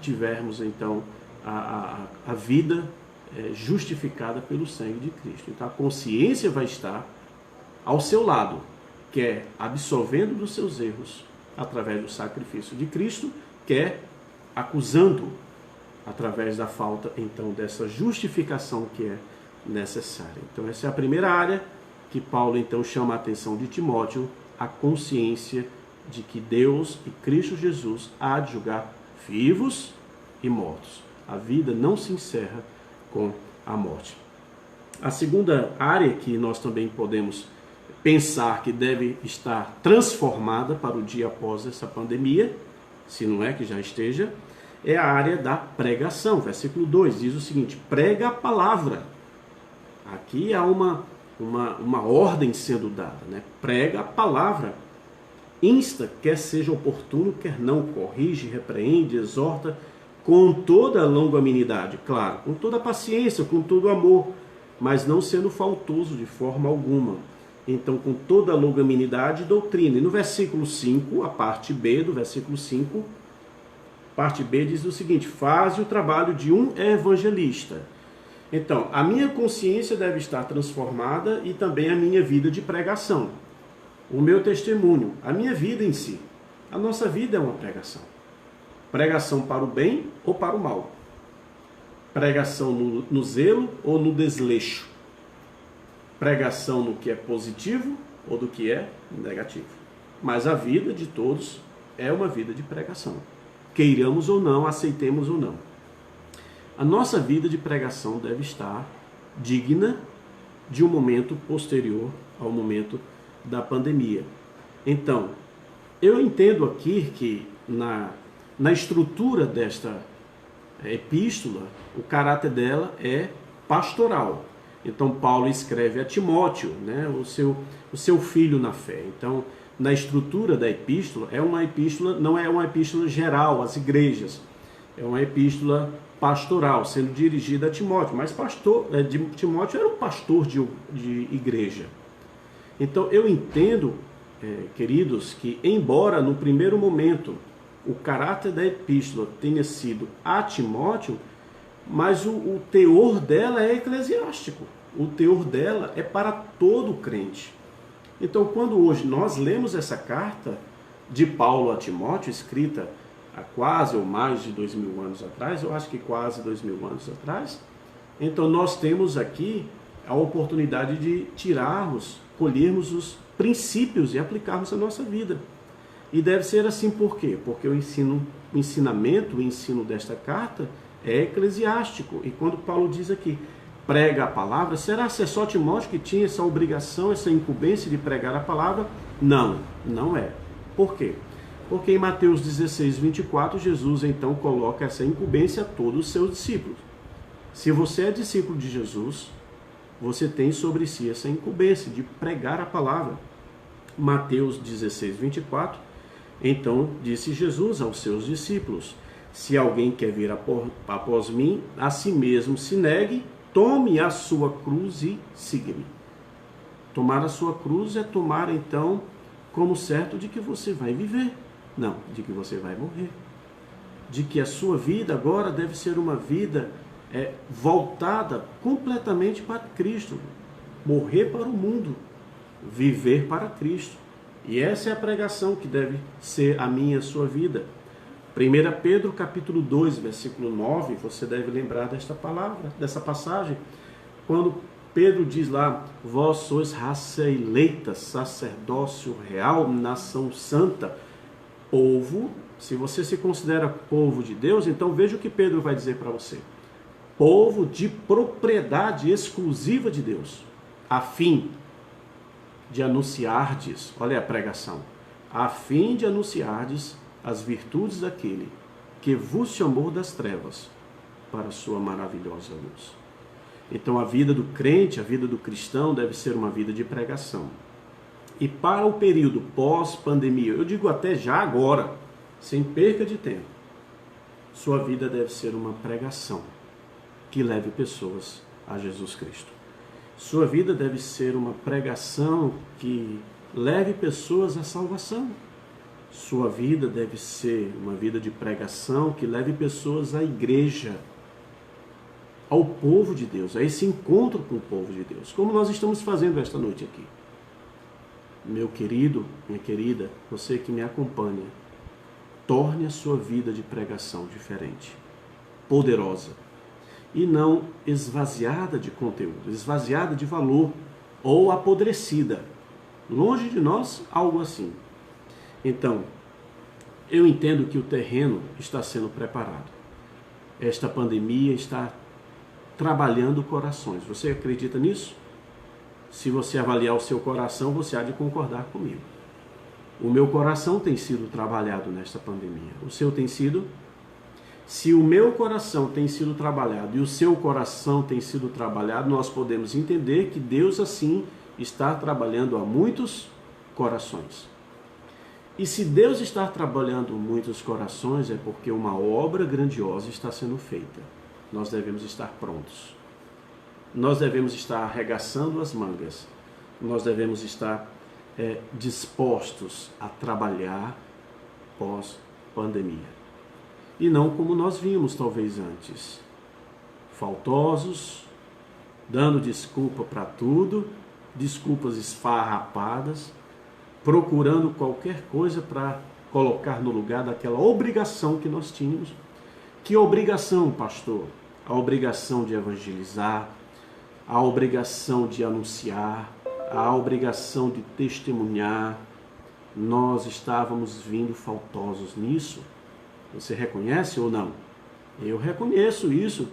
S1: tivermos, então, a vida justificada pelo sangue de Cristo. Então, a consciência vai estar ao seu lado, quer absolvendo dos seus erros através do sacrifício de Cristo, quer acusando através da falta, então, dessa justificação que é necessária. Então, essa é a primeira área que Paulo, então, chama a atenção de Timóteo, a consciência de que Deus e Cristo Jesus há de julgar vivos e mortos. A vida não se encerra com a morte. A segunda área que nós também podemos pensar que deve estar transformada para o dia após essa pandemia, se não é que já esteja, é a área da pregação. Versículo 2 diz o seguinte: prega a palavra. Aqui há uma ordem sendo dada, né? Prega a palavra. Insta, quer seja oportuno, quer não, corrige, repreende, exorta, com toda a longanimidade, claro, com toda a paciência, com todo o amor, mas não sendo faltoso de forma alguma. Então, com toda a longanimidade e doutrina. E no versículo 5, a parte B do versículo 5, parte B diz o seguinte: faz o trabalho de um evangelista. Então, a minha consciência deve estar transformada e também a minha vida de pregação. O meu testemunho, a minha vida em si. A nossa vida é uma pregação. Pregação para o bem ou para o mal. Pregação no zelo ou no desleixo. Pregação no que é positivo ou do que é negativo. Mas a vida de todos é uma vida de pregação. Queiramos ou não, aceitemos ou não. A nossa vida de pregação deve estar digna de um momento posterior ao momento da pandemia. Então, eu entendo aqui que na estrutura desta epístola, o caráter dela é pastoral. Então, Paulo escreve a Timóteo, né, o seu filho na fé. Então, na estrutura da epístola, não é uma epístola geral às igrejas, é uma epístola pastoral, sendo dirigida a Timóteo. Mas Timóteo era um pastor de igreja. Então, eu entendo, queridos, que embora no primeiro momento o caráter da epístola tenha sido a Timóteo, mas o teor dela é eclesiástico. O teor dela é para todo crente. Então, quando hoje nós lemos essa carta de Paulo a Timóteo, escrita há quase ou mais de 2000 anos atrás, eu acho que quase 2000 anos atrás, então nós temos aqui a oportunidade de colhermos os princípios e aplicarmos a nossa vida. E deve ser assim por quê? Porque o ensinamento, o ensino desta carta é eclesiástico. E quando Paulo diz aqui, prega a palavra, será que é só Timóteo que tinha essa obrigação, essa incumbência de pregar a palavra? Não, não é. Por quê? Porque em Mateus 16, 24, Jesus então coloca essa incumbência a todos os seus discípulos. Se você é discípulo de Jesus, você tem sobre si essa incumbência de pregar a palavra. Mateus 16, 24, então disse Jesus aos seus discípulos, se alguém quer vir após mim, a si mesmo se negue, tome a sua cruz e siga-me. Tomar a sua cruz é tomar então como certo de que você vai viver. Não, de que você vai morrer. De que a sua vida agora deve ser uma vida voltada completamente para Cristo. Morrer para o mundo, viver para Cristo. E essa é a pregação que deve ser a minha e a sua vida. 1 Pedro capítulo 2, versículo 9, você deve lembrar desta palavra, dessa passagem, quando Pedro diz lá, vós sois raça eleita, sacerdócio real, nação santa, povo. Se você se considera povo de Deus, então veja o que Pedro vai dizer para você. Povo de propriedade exclusiva de Deus, a fim de anunciardes, olha a pregação, a fim de anunciardes as virtudes daquele que vos chamou das trevas para a sua maravilhosa luz. Então a vida do crente, a vida do cristão deve ser uma vida de pregação. E para o período pós-pandemia, eu digo até já agora, sem perca de tempo, sua vida deve ser uma pregação que leve pessoas a Jesus Cristo. Sua vida deve ser uma pregação que leve pessoas à salvação. Sua vida deve ser uma vida de pregação que leve pessoas à igreja, ao povo de Deus, a esse encontro com o povo de Deus, como nós estamos fazendo esta noite aqui. Meu querido, minha querida, você que me acompanha, torne a sua vida de pregação diferente, poderosa, e não esvaziada de conteúdo, esvaziada de valor ou apodrecida. Longe de nós, algo assim. Então, eu entendo que o terreno está sendo preparado. Esta pandemia está trabalhando corações. Você acredita nisso? Se você avaliar o seu coração, você há de concordar comigo. O meu coração tem sido trabalhado nesta pandemia. O seu tem sido? Se o meu coração tem sido trabalhado e o seu coração tem sido trabalhado, nós podemos entender que Deus assim está trabalhando a muitos corações. E se Deus está trabalhando muitos corações, é porque uma obra grandiosa está sendo feita. Nós devemos estar prontos. Nós devemos estar arregaçando as mangas. Nós devemos estar dispostos a trabalhar pós-pandemia. E não como nós vimos talvez antes. Faltosos, dando desculpa para tudo, desculpas esfarrapadas, procurando qualquer coisa para colocar no lugar daquela obrigação que nós tínhamos. Que obrigação, pastor? A obrigação de evangelizar, a obrigação de anunciar, a obrigação de testemunhar. Nós estávamos vindo faltosos nisso. Você reconhece ou não? Eu reconheço isso,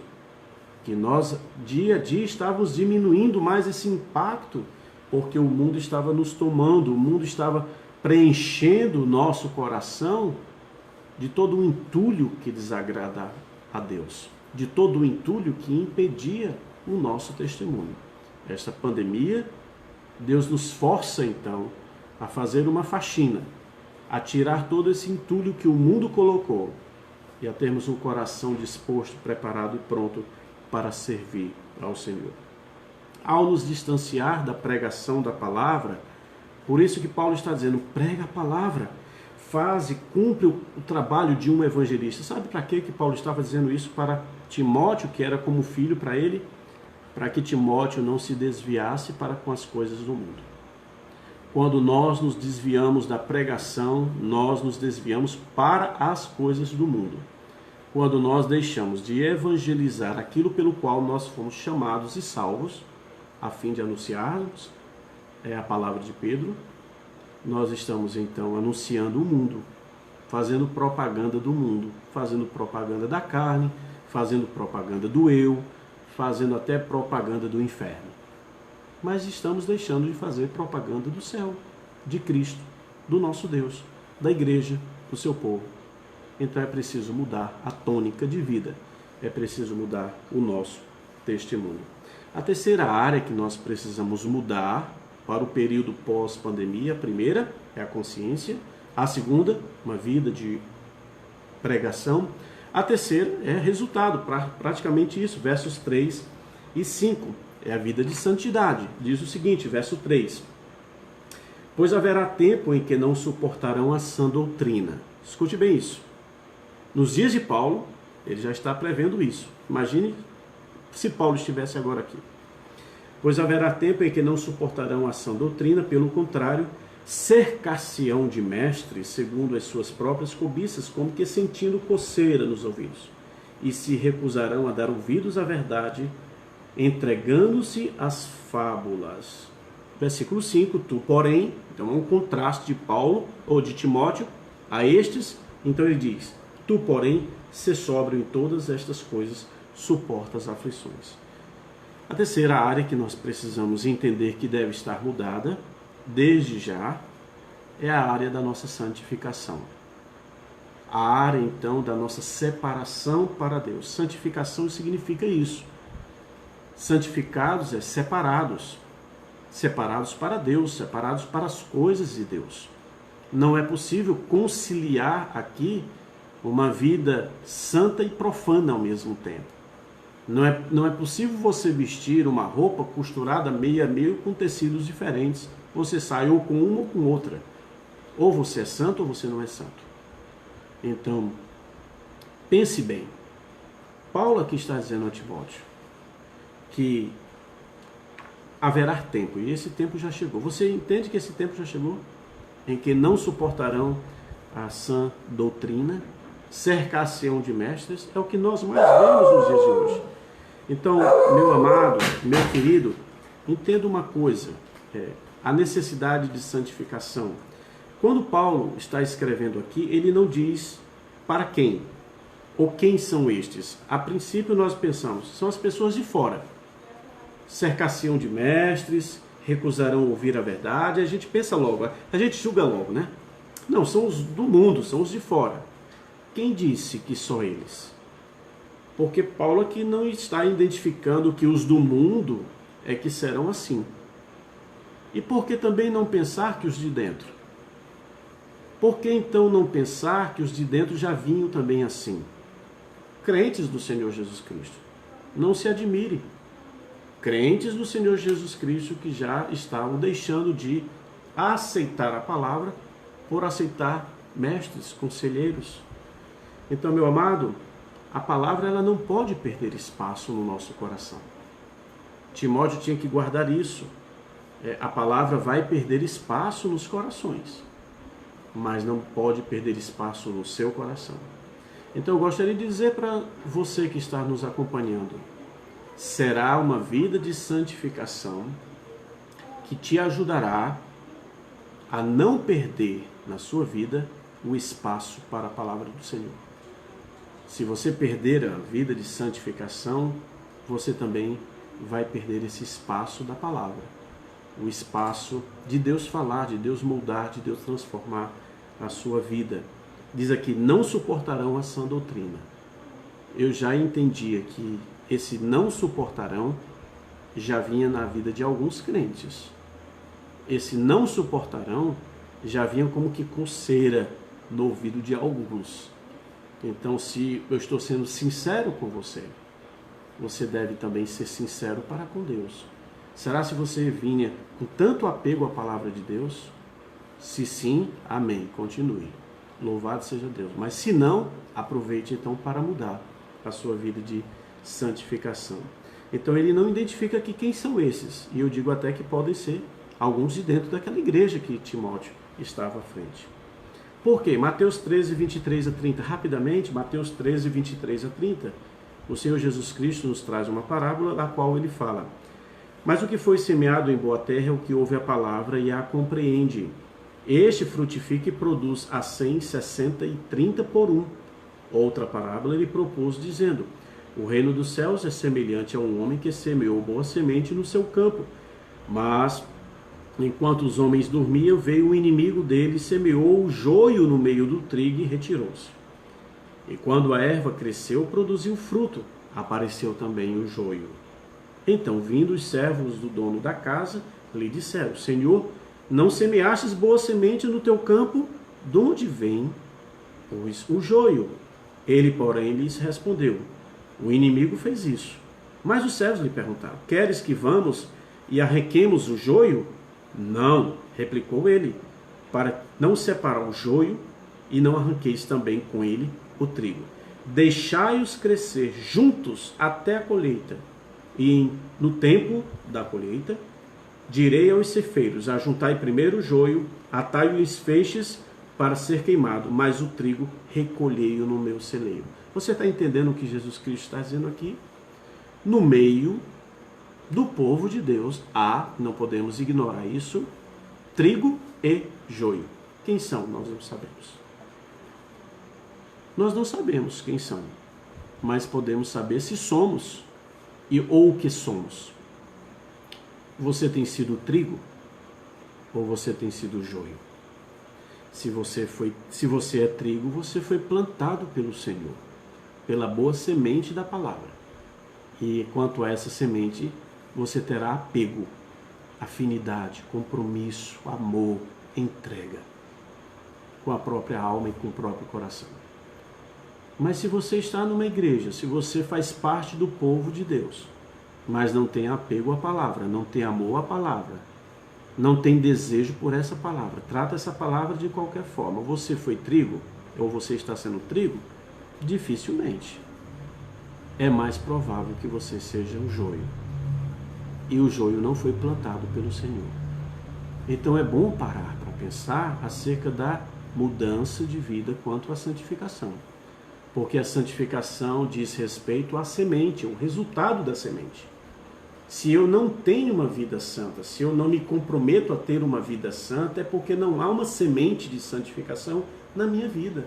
S1: que nós dia a dia estávamos diminuindo mais esse impacto, porque o mundo estava nos tomando, o mundo estava preenchendo o nosso coração de todo o entulho que desagrada a Deus, de todo o entulho que impedia o nosso testemunho. Esta pandemia, Deus nos força então a fazer uma faxina, a tirar todo esse entulho que o mundo colocou e a termos um coração disposto, preparado e pronto para servir ao Senhor. Ao nos distanciar da pregação da palavra, por isso que Paulo está dizendo, prega a palavra, faz e cumpre o trabalho de um evangelista. Sabe para que Paulo estava dizendo isso? Para Timóteo, que era como filho para ele, para que Timóteo não se desviasse para com as coisas do mundo. Quando nós nos desviamos da pregação, nós nos desviamos para as coisas do mundo. Quando nós deixamos de evangelizar aquilo pelo qual nós fomos chamados e salvos, a fim de anunciarmos a palavra de Pedro, nós estamos então anunciando o mundo, fazendo propaganda do mundo, fazendo propaganda da carne, fazendo propaganda do eu, fazendo até propaganda do inferno. Mas estamos deixando de fazer propaganda do céu, de Cristo, do nosso Deus, da igreja, do seu povo. Então é preciso mudar a tônica de vida, é preciso mudar o nosso testemunho. A terceira área que nós precisamos mudar para o período pós-pandemia, a primeira é a consciência, a segunda, uma vida de pregação, a terceira é resultado, praticamente isso, versos 3 e 5, é a vida de santidade. Diz o seguinte, verso 3, pois haverá tempo em que não suportarão a sã doutrina. Escute bem isso. Nos dias de Paulo, ele já está prevendo isso. Imagine se Paulo estivesse agora aqui. Pois haverá tempo em que não suportarão a sã doutrina, pelo contrário, cercar-se-ão de mestres, segundo as suas próprias cobiças, como que sentindo coceira nos ouvidos, e se recusarão a dar ouvidos à verdade, entregando-se às fábulas. Versículo 5, tu, porém, então é um contraste de Paulo, ou de Timóteo, a estes, então ele diz, tu, porém, se sóbrio em todas estas coisas, suporta as aflições. A terceira área que nós precisamos entender que deve estar mudada, desde já, é a área da nossa santificação. A área, então, da nossa separação para Deus. Santificação significa isso. Santificados é separados. Separados para Deus, separados para as coisas de Deus. Não é possível conciliar aqui uma vida santa e profana ao mesmo tempo. Não é possível você vestir uma roupa costurada meio a meio com tecidos diferentes. Você sai ou com uma ou com outra. Ou você é santo ou você não é santo. Então, pense bem. Paulo aqui está dizendo a Timóteo que haverá tempo, e esse tempo já chegou. Você entende que esse tempo já chegou? Em que não suportarão a sã doutrina, cercar-se-ão de mestres, é o que nós mais vemos nos dias de hoje. Então, meu amado, meu querido, entenda uma coisa, a necessidade de santificação. Quando Paulo está escrevendo aqui, ele não diz para quem, ou quem são estes. A princípio nós pensamos, são as pessoas de fora. Cercar-se-ão de mestres, recusarão ouvir a verdade, a gente pensa logo, a gente julga logo, né? Não, são os do mundo, são os de fora. Quem disse que só eles? Porque Paulo aqui não está identificando que os do mundo é que serão assim. E por que também não pensar que os de dentro? Por que então não pensar que os de dentro já vinham também assim? Crentes do Senhor Jesus Cristo. Não se admire. Crentes do Senhor Jesus Cristo que já estavam deixando de aceitar a palavra por aceitar mestres, conselheiros. Então, meu amado, a palavra ela não pode perder espaço no nosso coração. Timóteo tinha que guardar isso. A palavra vai perder espaço nos corações, mas não pode perder espaço no seu coração. Então eu gostaria de dizer para você que está nos acompanhando, será uma vida de santificação que te ajudará a não perder na sua vida o espaço para a palavra do Senhor. Se você perder a vida de santificação, você também vai perder esse espaço da palavra. O espaço de Deus falar, de Deus moldar, de Deus transformar a sua vida. Diz aqui, não suportarão a sã doutrina. Eu já entendia que esse não suportarão já vinha na vida de alguns crentes. Esse não suportarão já vinha como que coceira no ouvido de alguns. Então, se eu estou sendo sincero com você, você deve também ser sincero para com Deus. Será se você vinha com tanto apego à palavra de Deus? Se sim, amém, continue. Louvado seja Deus. Mas se não, aproveite então para mudar a sua vida de santificação. Então ele não identifica aqui quem são esses. E eu digo até que podem ser alguns de dentro daquela igreja que Timóteo estava à frente. Por quê? Mateus 13, 23 a 30. Rapidamente, Mateus 13, 23 a 30. O Senhor Jesus Cristo nos traz uma parábola da qual ele fala: mas o que foi semeado em boa terra é o que ouve a palavra e a compreende, Este frutifica e produz a 100, 60 e 30 por um. Outra parábola ele propôs dizendo: o reino dos céus é semelhante a um homem que semeou boa semente no seu campo. Mas, enquanto os homens dormiam, veio o inimigo dele, semeou o joio no meio do trigo e retirou-se. E quando a erva cresceu, produziu fruto, apareceu também o joio. Então, vindo os servos do dono da casa, lhe disseram: Senhor, não semeastes boa semente no teu campo? De onde vem, pois, o joio? Ele, porém, lhes respondeu: o inimigo fez isso. Mas os servos lhe perguntaram: queres que vamos e arranquemos o joio? Não, replicou ele, para não separar o joio e não arranqueis também com ele o trigo. Deixai-os crescer juntos até a colheita. E no tempo da colheita, direi aos ceifeiros: ajuntai primeiro o joio, atai-o em feixes para ser queimado, mas o trigo recolhei-o no meu celeiro. Você está entendendo o que Jesus Cristo está dizendo aqui? No meio do povo de Deus há, não podemos ignorar isso, trigo e joio. Quem são? Nós não sabemos. Nós não sabemos quem são, mas podemos saber se somos ou o que somos. Você tem sido trigo ou você tem sido joio? Se você é trigo, você foi plantado pelo Senhor, pela boa semente da palavra. E quanto a essa semente, você terá apego, afinidade, compromisso, amor, entrega com a própria alma e com o próprio coração. Mas se você está numa igreja, se você faz parte do povo de Deus, mas não tem apego à palavra, não tem amor à palavra, não tem desejo por essa palavra, trata essa palavra de qualquer forma, você foi trigo, ou você está sendo trigo, dificilmente. É mais provável que você seja o joio. E o joio não foi plantado pelo Senhor. Então é bom parar para pensar acerca da mudança de vida quanto à santificação. Porque a santificação diz respeito à semente, o resultado da semente. Se eu não tenho uma vida santa, se eu não me comprometo a ter uma vida santa, é porque não há uma semente de santificação na minha vida.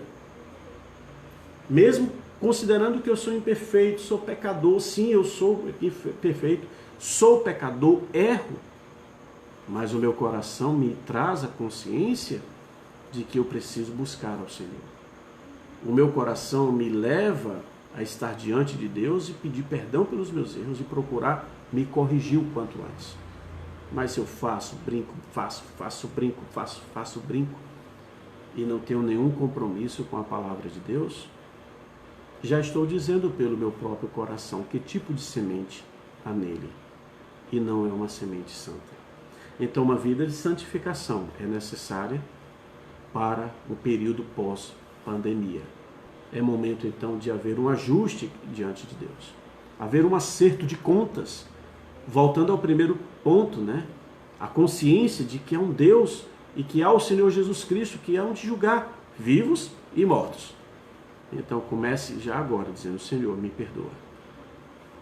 S1: Mesmo considerando que eu sou imperfeito, sou pecador, sim, eu sou imperfeito, sou pecador, erro, mas o meu coração me traz a consciência de que eu preciso buscar ao Senhor. O meu coração me leva a estar diante de Deus e pedir perdão pelos meus erros e procurar me corrigir o quanto antes. Mas se eu faço, brinco, faço brinco e não tenho nenhum compromisso com a palavra de Deus, já estou dizendo pelo meu próprio coração que tipo de semente há nele, e não é uma semente santa. Então uma vida de santificação é necessária para o período pós-pandemia. É momento então de haver um ajuste diante de Deus, haver um acerto de contas, voltando ao primeiro ponto, a consciência de que é um Deus e que há o Senhor Jesus Cristo que é um de julgar vivos e mortos. Então comece já agora dizendo: Senhor, me perdoa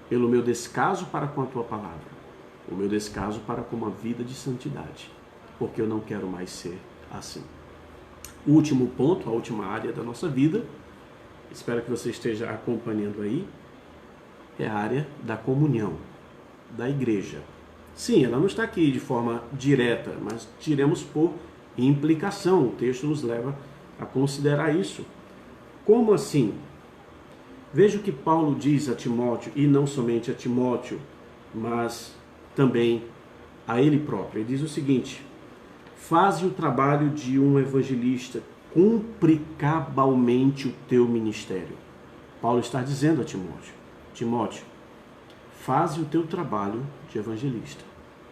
S1: pelo meu descaso para com a tua palavra, o meu descaso para com uma vida de santidade, porque eu não quero mais ser assim. O último ponto, a última área da nossa vida, espero que você esteja acompanhando aí, é a área da comunhão, da igreja. Sim, ela não está aqui de forma direta, mas diremos por implicação. O texto nos leva a considerar isso. Como assim? Veja o que Paulo diz a Timóteo, e não somente a Timóteo, mas também a ele próprio. Ele diz o seguinte: faze o trabalho de um evangelista, cumpre cabalmente o teu ministério. Paulo está dizendo a Timóteo: Timóteo, faze o teu trabalho de evangelista,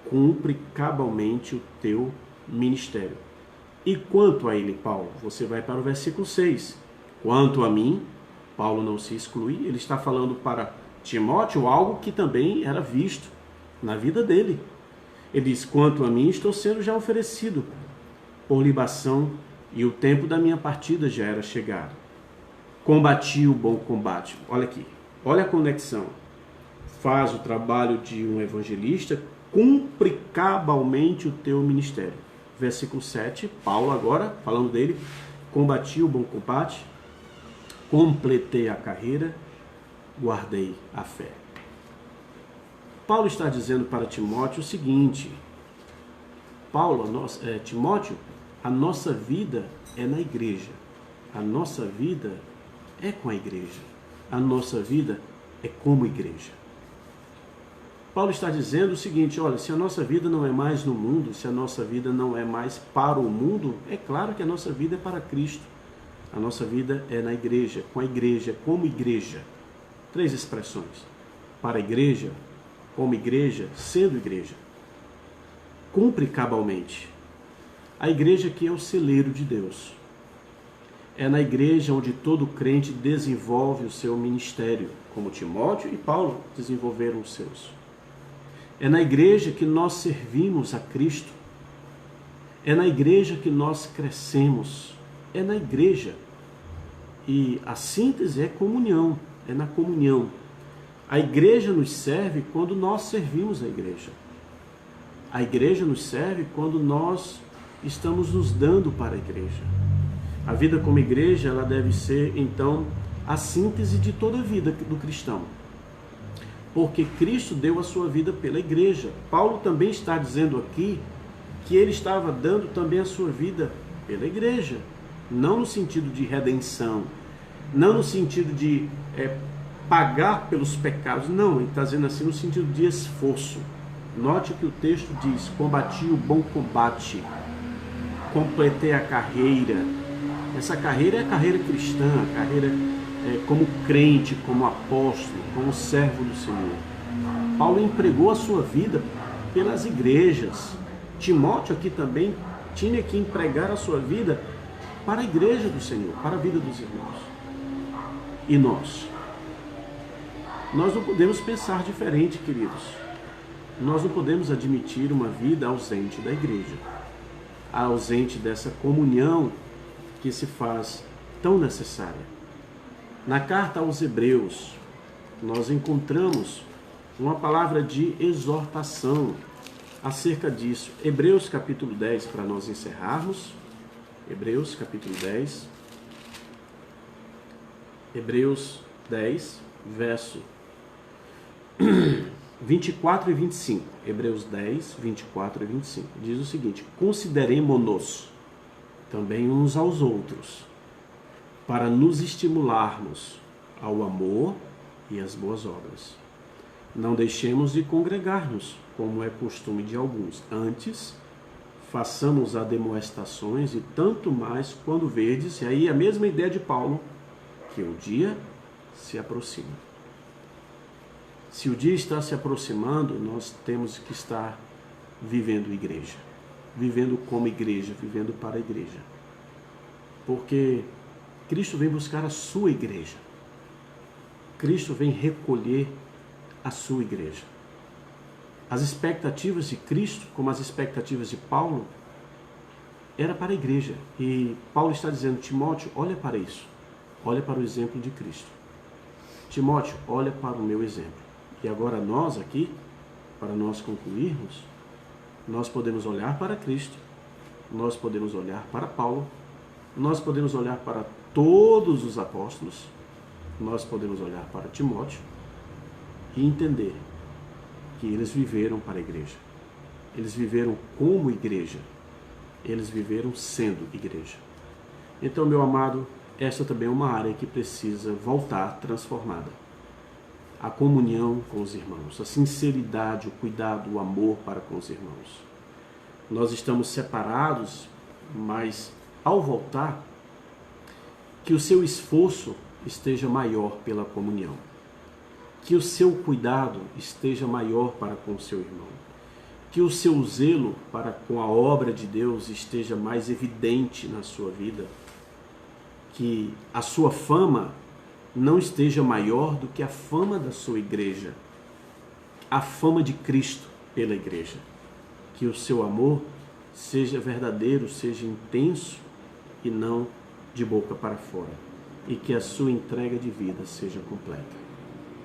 S1: cumpre cabalmente o teu ministério. E quanto a ele, Paulo? Você vai para o versículo 6. Quanto a mim, Paulo não se exclui, ele está falando para Timóteo algo que também era visto na vida dele. Ele diz: quanto a mim, estou sendo já oferecido por libação, e o tempo da minha partida já era chegado. Combati o bom combate. Olha aqui, olha a conexão. Faz o trabalho de um evangelista, cumpre cabalmente o teu ministério. versículo 7, Paulo agora, falando dele, combati o bom combate, completei a carreira, guardei a fé. Paulo está dizendo para Timóteo o seguinte: Timóteo, a nossa vida é na igreja, a nossa vida é com a igreja, a nossa vida é como igreja. Paulo está dizendo o seguinte: olha, se a nossa vida não é mais no mundo, se a nossa vida não é mais para o mundo, é claro que a nossa vida é para Cristo. A nossa vida é na igreja, com a igreja, como igreja. 3 expressões: para a igreja, como igreja, sendo igreja. Cumpre cabalmente. A igreja que é o celeiro de Deus. É na igreja onde todo crente desenvolve o seu ministério, como Timóteo e Paulo desenvolveram os seus. É na igreja que nós servimos a Cristo. É na igreja que nós crescemos. É na igreja. E a síntese é comunhão, é na comunhão. A igreja nos serve quando nós servimos a igreja. A igreja nos serve quando nós estamos nos dando para a igreja. A vida como igreja, ela deve ser, então, a síntese de toda a vida do cristão. Porque Cristo deu a sua vida pela igreja. Paulo também está dizendo aqui que ele estava dando também a sua vida pela igreja. Não no sentido de redenção, não no sentido de pagar pelos pecados, não, ele está dizendo assim no sentido de esforço. Note que o texto diz: combati o bom combate, completei a carreira. Essa carreira é a carreira cristã, a carreira como crente, como apóstolo, como servo do Senhor. Paulo empregou a sua vida pelas igrejas. Timóteo aqui também tinha que empregar a sua vida para a igreja do Senhor, para a vida dos irmãos. E nós? Nós não podemos pensar diferente, queridos. Nós não podemos admitir uma vida ausente da igreja, ausente dessa comunhão que se faz tão necessária. Na carta aos Hebreus, nós encontramos uma palavra de exortação acerca disso. Hebreus capítulo 10, para nós encerrarmos. Hebreus capítulo 10. Hebreus 10, verso 24 e 25. Hebreus 10, 24 e 25. Diz o seguinte: consideremo-nos também uns aos outros, para nos estimularmos ao amor e às boas obras. Não deixemos de congregar-nos, como é costume de alguns. Antes, façamos admoestações, e tanto mais quando verdes, e aí a mesma ideia de Paulo, que o dia se aproxima. Se o dia está se aproximando, nós temos que estar vivendo igreja, vivendo como igreja, vivendo para a igreja. Porque Cristo vem buscar a sua igreja. Cristo vem recolher a sua igreja. As expectativas de Cristo, como as expectativas de Paulo, era para a igreja. E Paulo está dizendo: Timóteo, olha para isso. Olha para o exemplo de Cristo. Timóteo, olha para o meu exemplo. E agora nós aqui, para nós concluirmos, nós podemos olhar para Cristo, nós podemos olhar para Paulo, nós podemos olhar para todos os apóstolos, nós podemos olhar para Timóteo e entender que eles viveram para a igreja. Eles viveram como igreja. Eles viveram sendo igreja. Então, meu amado, essa também é uma área que precisa voltar transformada. A comunhão com os irmãos, a sinceridade, o cuidado, o amor para com os irmãos. Nós estamos separados, mas ao voltar, que o seu esforço esteja maior pela comunhão. Que o seu cuidado esteja maior para com o seu irmão. Que o seu zelo para com a obra de Deus esteja mais evidente na sua vida. Que a sua fama não esteja maior do que a fama da sua igreja. A fama de Cristo pela igreja. Que o seu amor seja verdadeiro, seja intenso e não de boca para fora. E que a sua entrega de vida seja completa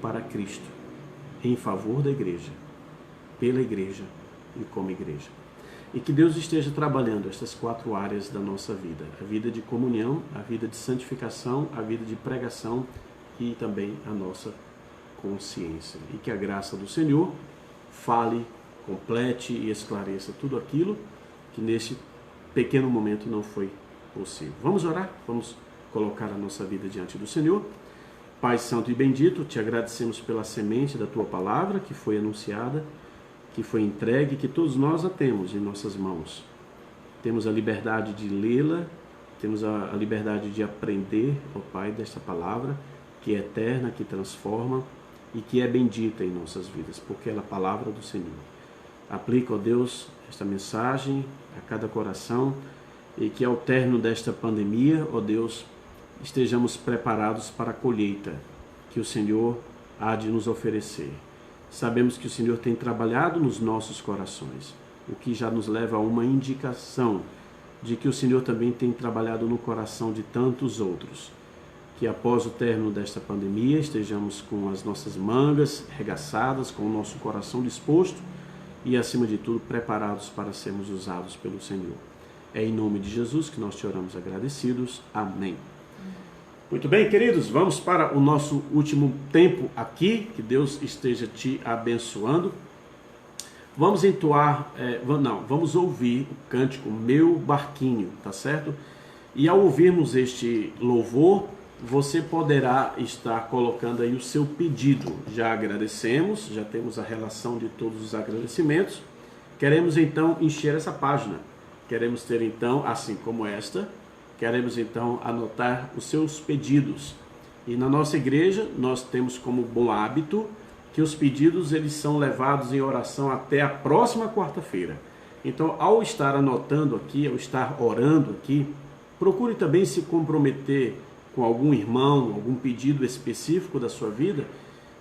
S1: para Cristo, em favor da igreja, pela igreja e como igreja. e que Deus esteja trabalhando estas 4 áreas da nossa vida: a vida de comunhão, a vida de santificação, a vida de pregação e também a nossa consciência. E que a graça do Senhor fale, complete e esclareça tudo aquilo que nesse pequeno momento não foi possível. Vamos orar? Vamos colocar a nossa vida diante do Senhor. Pai Santo e bendito, te agradecemos pela semente da Tua palavra que foi anunciada, que foi entregue, que todos nós a temos em nossas mãos. Temos a liberdade de lê-la, temos a liberdade de aprender, ó Pai, desta palavra, que é eterna, que transforma e que é bendita em nossas vidas, porque ela é a palavra do Senhor. Aplica, ó Deus, esta mensagem a cada coração e que ao término desta pandemia, ó Deus, estejamos preparados para a colheita que o Senhor há de nos oferecer. Sabemos que o Senhor tem trabalhado nos nossos corações, o que já nos leva a uma indicação de que o Senhor também tem trabalhado no coração de tantos outros. Que após o término desta pandemia estejamos com as nossas mangas regaçadas, com o nosso coração disposto e, acima de tudo, preparados para sermos usados pelo Senhor. É em nome de Jesus que nós te oramos agradecidos. Amém. Muito bem, queridos, vamos para o nosso último tempo aqui, que Deus esteja te abençoando. Vamos entoar, vamos ouvir o cântico Meu Barquinho, tá certo? E ao ouvirmos este louvor, você poderá estar colocando aí o seu pedido. Já agradecemos, já temos a relação de todos os agradecimentos. Queremos então encher essa página. Queremos ter então, assim como esta, queremos então anotar os seus pedidos. E na nossa igreja nós temos como bom hábito que os pedidos eles são levados em oração até a próxima quarta-feira. Então, ao estar anotando aqui, ao estar orando aqui, procure também se comprometer com algum irmão, algum pedido específico da sua vida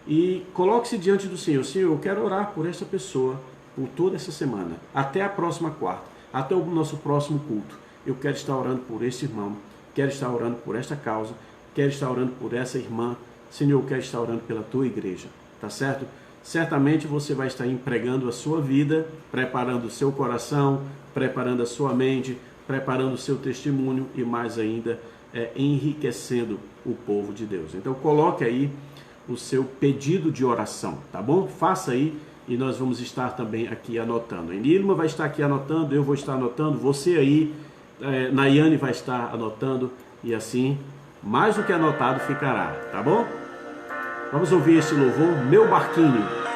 S1: e coloque-se diante do Senhor. Senhor, eu quero orar por essa pessoa por toda essa semana, até a próxima quarta, até o nosso próximo culto. Eu quero estar orando por esse irmão, quero estar orando por esta causa, quero estar orando por essa irmã. Senhor, eu quero estar orando pela tua igreja, tá certo? Certamente você vai estar empregando a sua vida, preparando o seu coração, preparando a sua mente, preparando o seu testemunho e mais ainda, enriquecendo o povo de Deus. Então coloque aí o seu pedido de oração, tá bom? Faça aí e nós vamos estar também aqui anotando. A Nilma vai estar aqui anotando, eu vou estar anotando, você aí, Nayane vai estar anotando e assim, mais do que anotado ficará, tá bom? Vamos ouvir esse louvor, Meu Barquinho.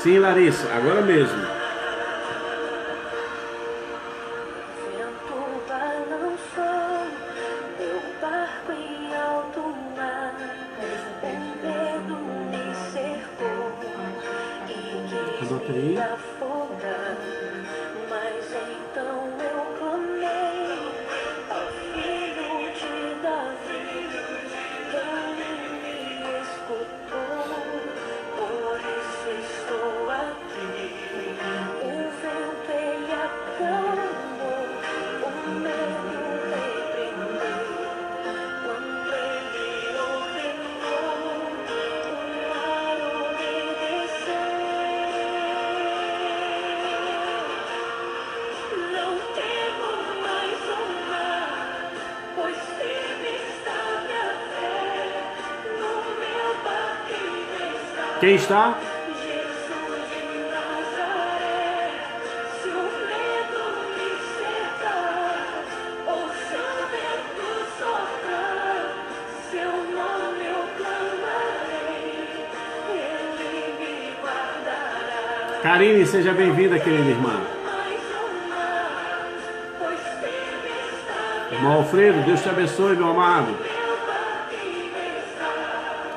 S1: Sim, Larissa, agora mesmo.
S4: Vento balançou meu barco em alto mar, o medo me cercou e quis me afogar, mas então eu clamei ao filho de Davi, ele me escutou, por isso estou aqui. O vento ele acalmou, o medo repreendeu, quando ele ordenou, o mar obedeceu. Não temo mais o mar, pois firme está minha fé, no meu barquinho está.
S1: Quem está?
S4: Jesus de Nazaré, se o medo me cercar, ou se o vento soprar, seu nome eu clamarei, ele me guardará.
S1: Karine, seja bem-vinda, querida irmã.
S4: Mais o mar, pois firme está minha
S1: Irmão Alfredo, Deus te abençoe, meu amado.
S4: meu barquinho está.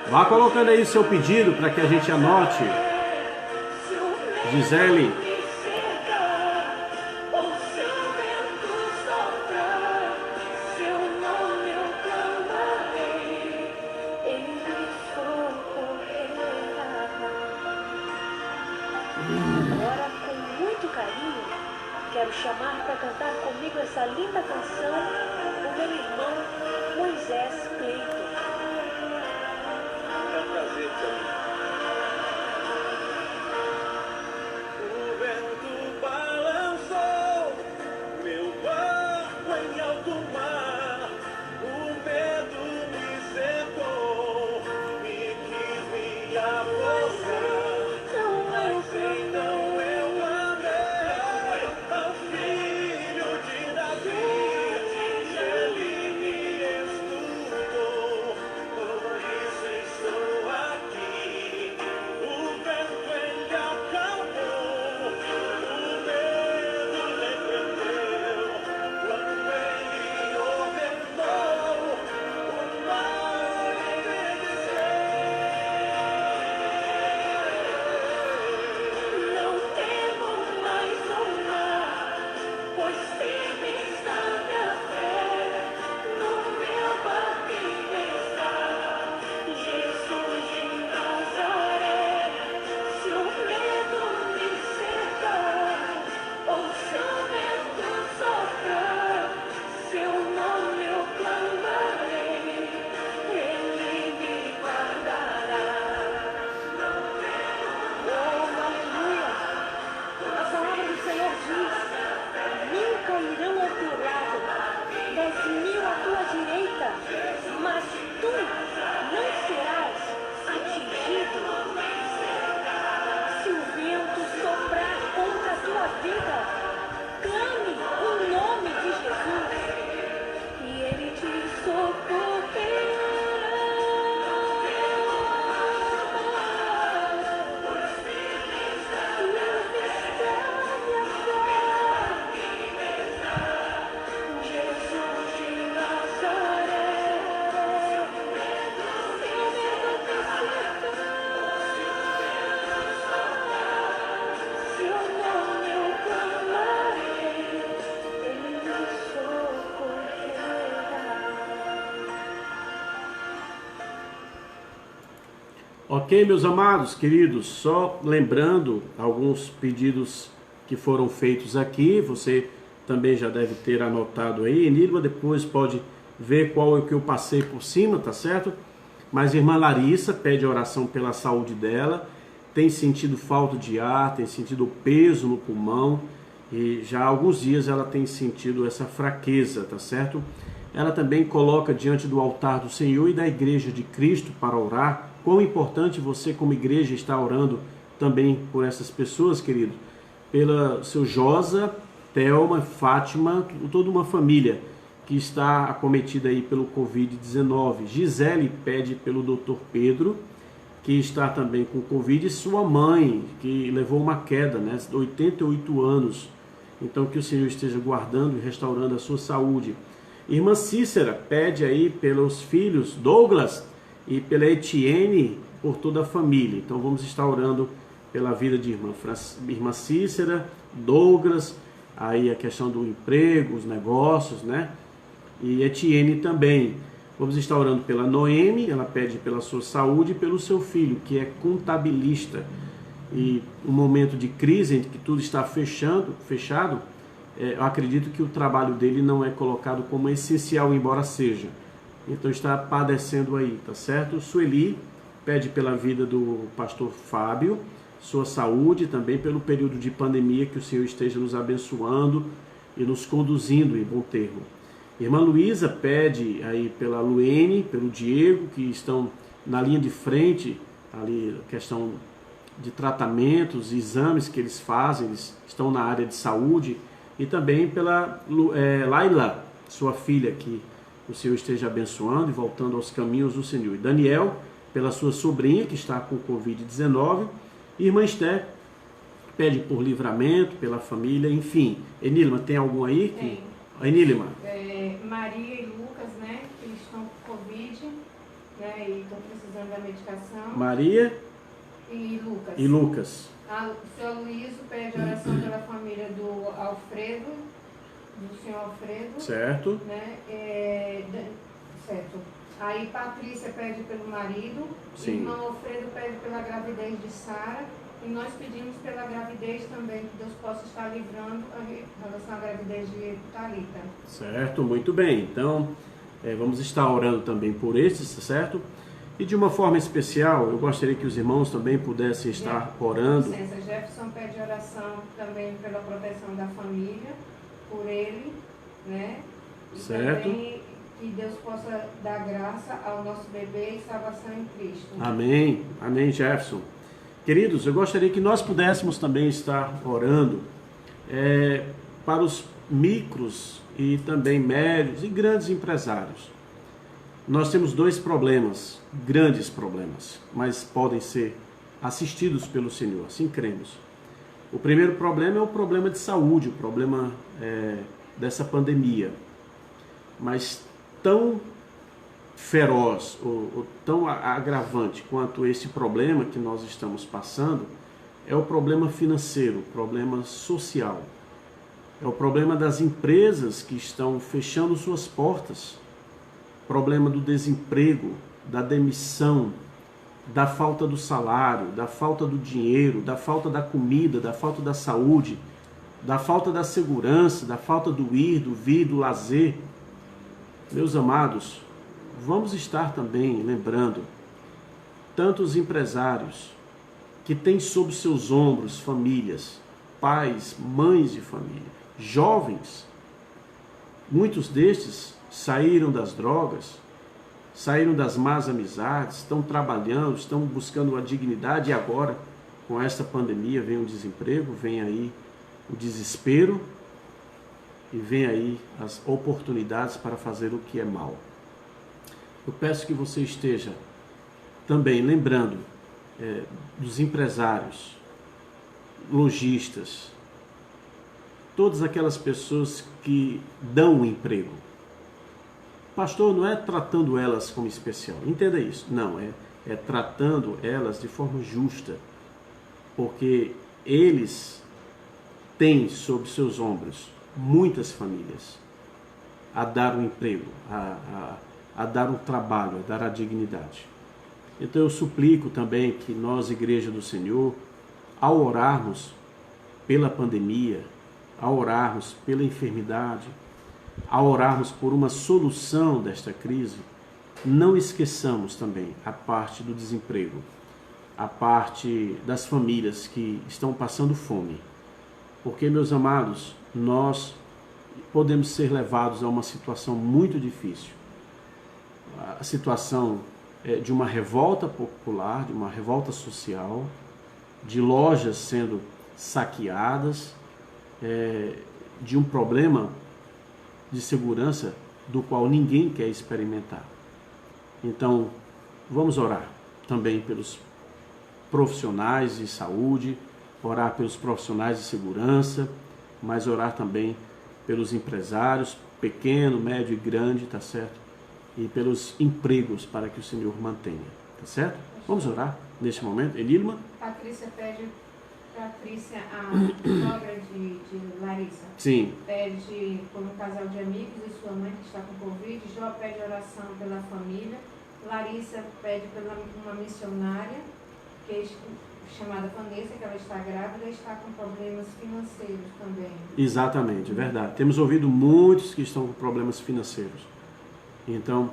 S1: Vá colocando aí o seu pedido para que a gente anote.
S4: Se o medo
S1: Gisele,
S4: me cercar, ou se o vento soprar, seu nome eu clamarei, ele me socorrerá. Agora, com muito carinho, quero chamar para cantar comigo essa linda canção, meu irmão Moisés Cleito.
S3: É um prazer, Tami. O vento balançou meu barco em alto mar. O medo me cercou e quis me afogar. Mas então eu amei ao filho de Davi. E ele me escutou. Por isso estou aqui. O vento ele acalmou. O medo me prendeu. Quando ele ordenou, o mar envelheceu.
S4: Não temo mais o mar, pois firme está minha fé. No meu barquinho está Jesus de Nazaré. Se o medo me cercar, ou se o vento soprar, seu nome eu clamarei, Ele me guardará. Oh, aleluia! A palavra do Senhor diz: nunca irão ao teu lado, 10.000 à tua direita, mas tu não serás atingido. Se o vento soprar contra a tua vida, clame o nome de Jesus e ele te socorrerá. Jesus de Nazaré, seu nome eu clamarei, ele me socorrerá.
S1: Ok, meus amados, queridos, só lembrando alguns pedidos que foram feitos aqui, você também já deve ter anotado aí, Enilma depois pode ver qual é o que eu passei por cima, tá certo? Mas a irmã Larissa pede oração pela saúde dela, tem sentido falta de ar, tem sentido peso no pulmão e já há alguns dias ela tem sentido essa fraqueza, tá certo? Ela também coloca diante do altar do Senhor e da Igreja de Cristo para orar. Quão importante você como igreja está orando também por essas pessoas, querido. Pela seu Josa, Thelma, Fátima, toda uma família que está acometida aí pelo Covid-19. Gisele pede pelo Dr. Pedro, que está também com Covid, e sua mãe, que levou uma queda, né, 88 anos. Então que o Senhor esteja guardando e restaurando a sua saúde. Irmã Cícera pede aí pelos filhos Douglas e pela Etienne, por toda a família. Então vamos estar orando pela vida de irmã Cícera, Douglas, aí a questão do emprego, os negócios, né? E Etienne também. Vamos estar orando pela Noemi, ela pede pela sua saúde e pelo seu filho, que é contabilista. E um momento de crise, em que tudo está fechado, eu acredito que o trabalho dele não é colocado como essencial, embora seja. Então está padecendo aí, tá certo? Sueli pede pela vida do pastor Fábio, sua saúde, também pelo período de pandemia, que o Senhor esteja nos abençoando e nos conduzindo em bom termo. Irmã Luísa pede aí pela Luene, pelo Diego, que estão na linha de frente, ali a questão de tratamentos, exames que eles fazem, eles estão na área de saúde, e também pela Laila, sua filha, que o Senhor esteja abençoando e voltando aos caminhos do Senhor. E Daniel, pela sua sobrinha, que está com Covid-19, e irmã Esther pede por livramento, pela família, enfim. Enilma, tem algum aí?
S2: Tem.
S1: Enilma.
S2: Maria e Lucas, né, que eles estão com Covid, né, e estão precisando da medicação.
S1: Maria
S2: E Lucas.
S1: e Lucas.
S2: O senhor Luísio pede oração pela família do Alfredo, do senhor Alfredo.
S1: Certo.
S2: Né, certo. Aí Patrícia pede pelo marido.
S1: Sim.
S2: Irmão Alfredo pede pela gravidez de Sara. E nós pedimos pela gravidez também, que Deus possa estar livrando em relação à gravidez de Thalita.
S1: Certo, muito bem. Então, vamos estar orando também por estes, certo? E de uma forma especial, eu gostaria que os irmãos também pudessem estar orando.
S2: Com licença, Jefferson pede oração também pela proteção da família, por ele, né? E
S1: certo.
S2: também que Deus possa dar graça ao nosso bebê e salvação em Cristo.
S1: Amém, amém, Jefferson. Queridos, eu gostaria que nós pudéssemos também estar orando para os micros e também médios e grandes empresários. Nós temos dois problemas, grandes problemas, mas podem ser assistidos pelo Senhor, assim cremos. O primeiro problema é o problema de saúde, o problema dessa pandemia, mas tão feroz ou tão agravante quanto esse problema que nós estamos passando é o problema financeiro, o problema social. É o problema das empresas que estão fechando suas portas, problema do desemprego, da demissão, da falta do salário, da falta do dinheiro, da falta da comida, da falta da saúde, da falta da segurança, da falta do ir, do vir, do lazer. Meus amados, vamos estar também lembrando tantos empresários que têm sob seus ombros famílias, pais, mães de família, jovens. Muitos destes saíram das drogas, saíram das más amizades, estão trabalhando, estão buscando a dignidade e agora, com esta pandemia, vem o desemprego, vem aí o desespero e vem aí as oportunidades para fazer o que é mal. Eu peço que você esteja também lembrando dos empresários, lojistas, todas aquelas pessoas que dão um emprego. Pastor, não é tratando elas como especial, entenda isso. Não, é tratando elas de forma justa, porque eles têm sob seus ombros muitas famílias a dar um emprego, a dar um trabalho, a dar a dignidade. Então eu suplico também que nós, Igreja do Senhor, ao orarmos pela pandemia, ao orarmos pela enfermidade, ao orarmos por uma solução desta crise, não esqueçamos também a parte do desemprego, a parte das famílias que estão passando fome. Porque, meus amados, nós podemos ser levados a uma situação muito difícil. A situação de uma revolta popular, de uma revolta social, de lojas sendo saqueadas, de um problema de segurança do qual ninguém quer experimentar. Então, vamos orar também pelos profissionais de saúde, orar pelos profissionais de segurança, mas orar também pelos empresários, pequeno, médio e grande, tá certo? E pelos empregos para que o Senhor mantenha, tá certo? Vamos orar neste momento. Elilma?
S2: Patrícia, a sogra de Larissa,
S1: sim,
S2: pede por um casal de amigos e sua mãe que está com Covid. Jó pede oração pela família. Larissa pede pela uma missionária chamada Vanessa, que ela está grávida e está com problemas financeiros também.
S1: Exatamente, é verdade. Temos ouvido muitos que estão com problemas financeiros. Então,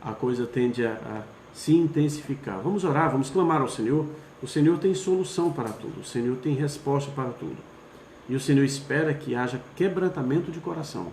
S1: a coisa tende a se intensificar. Vamos orar, vamos clamar ao Senhor. O Senhor tem solução para tudo. O Senhor tem resposta para tudo. E o Senhor espera que haja quebrantamento de coração,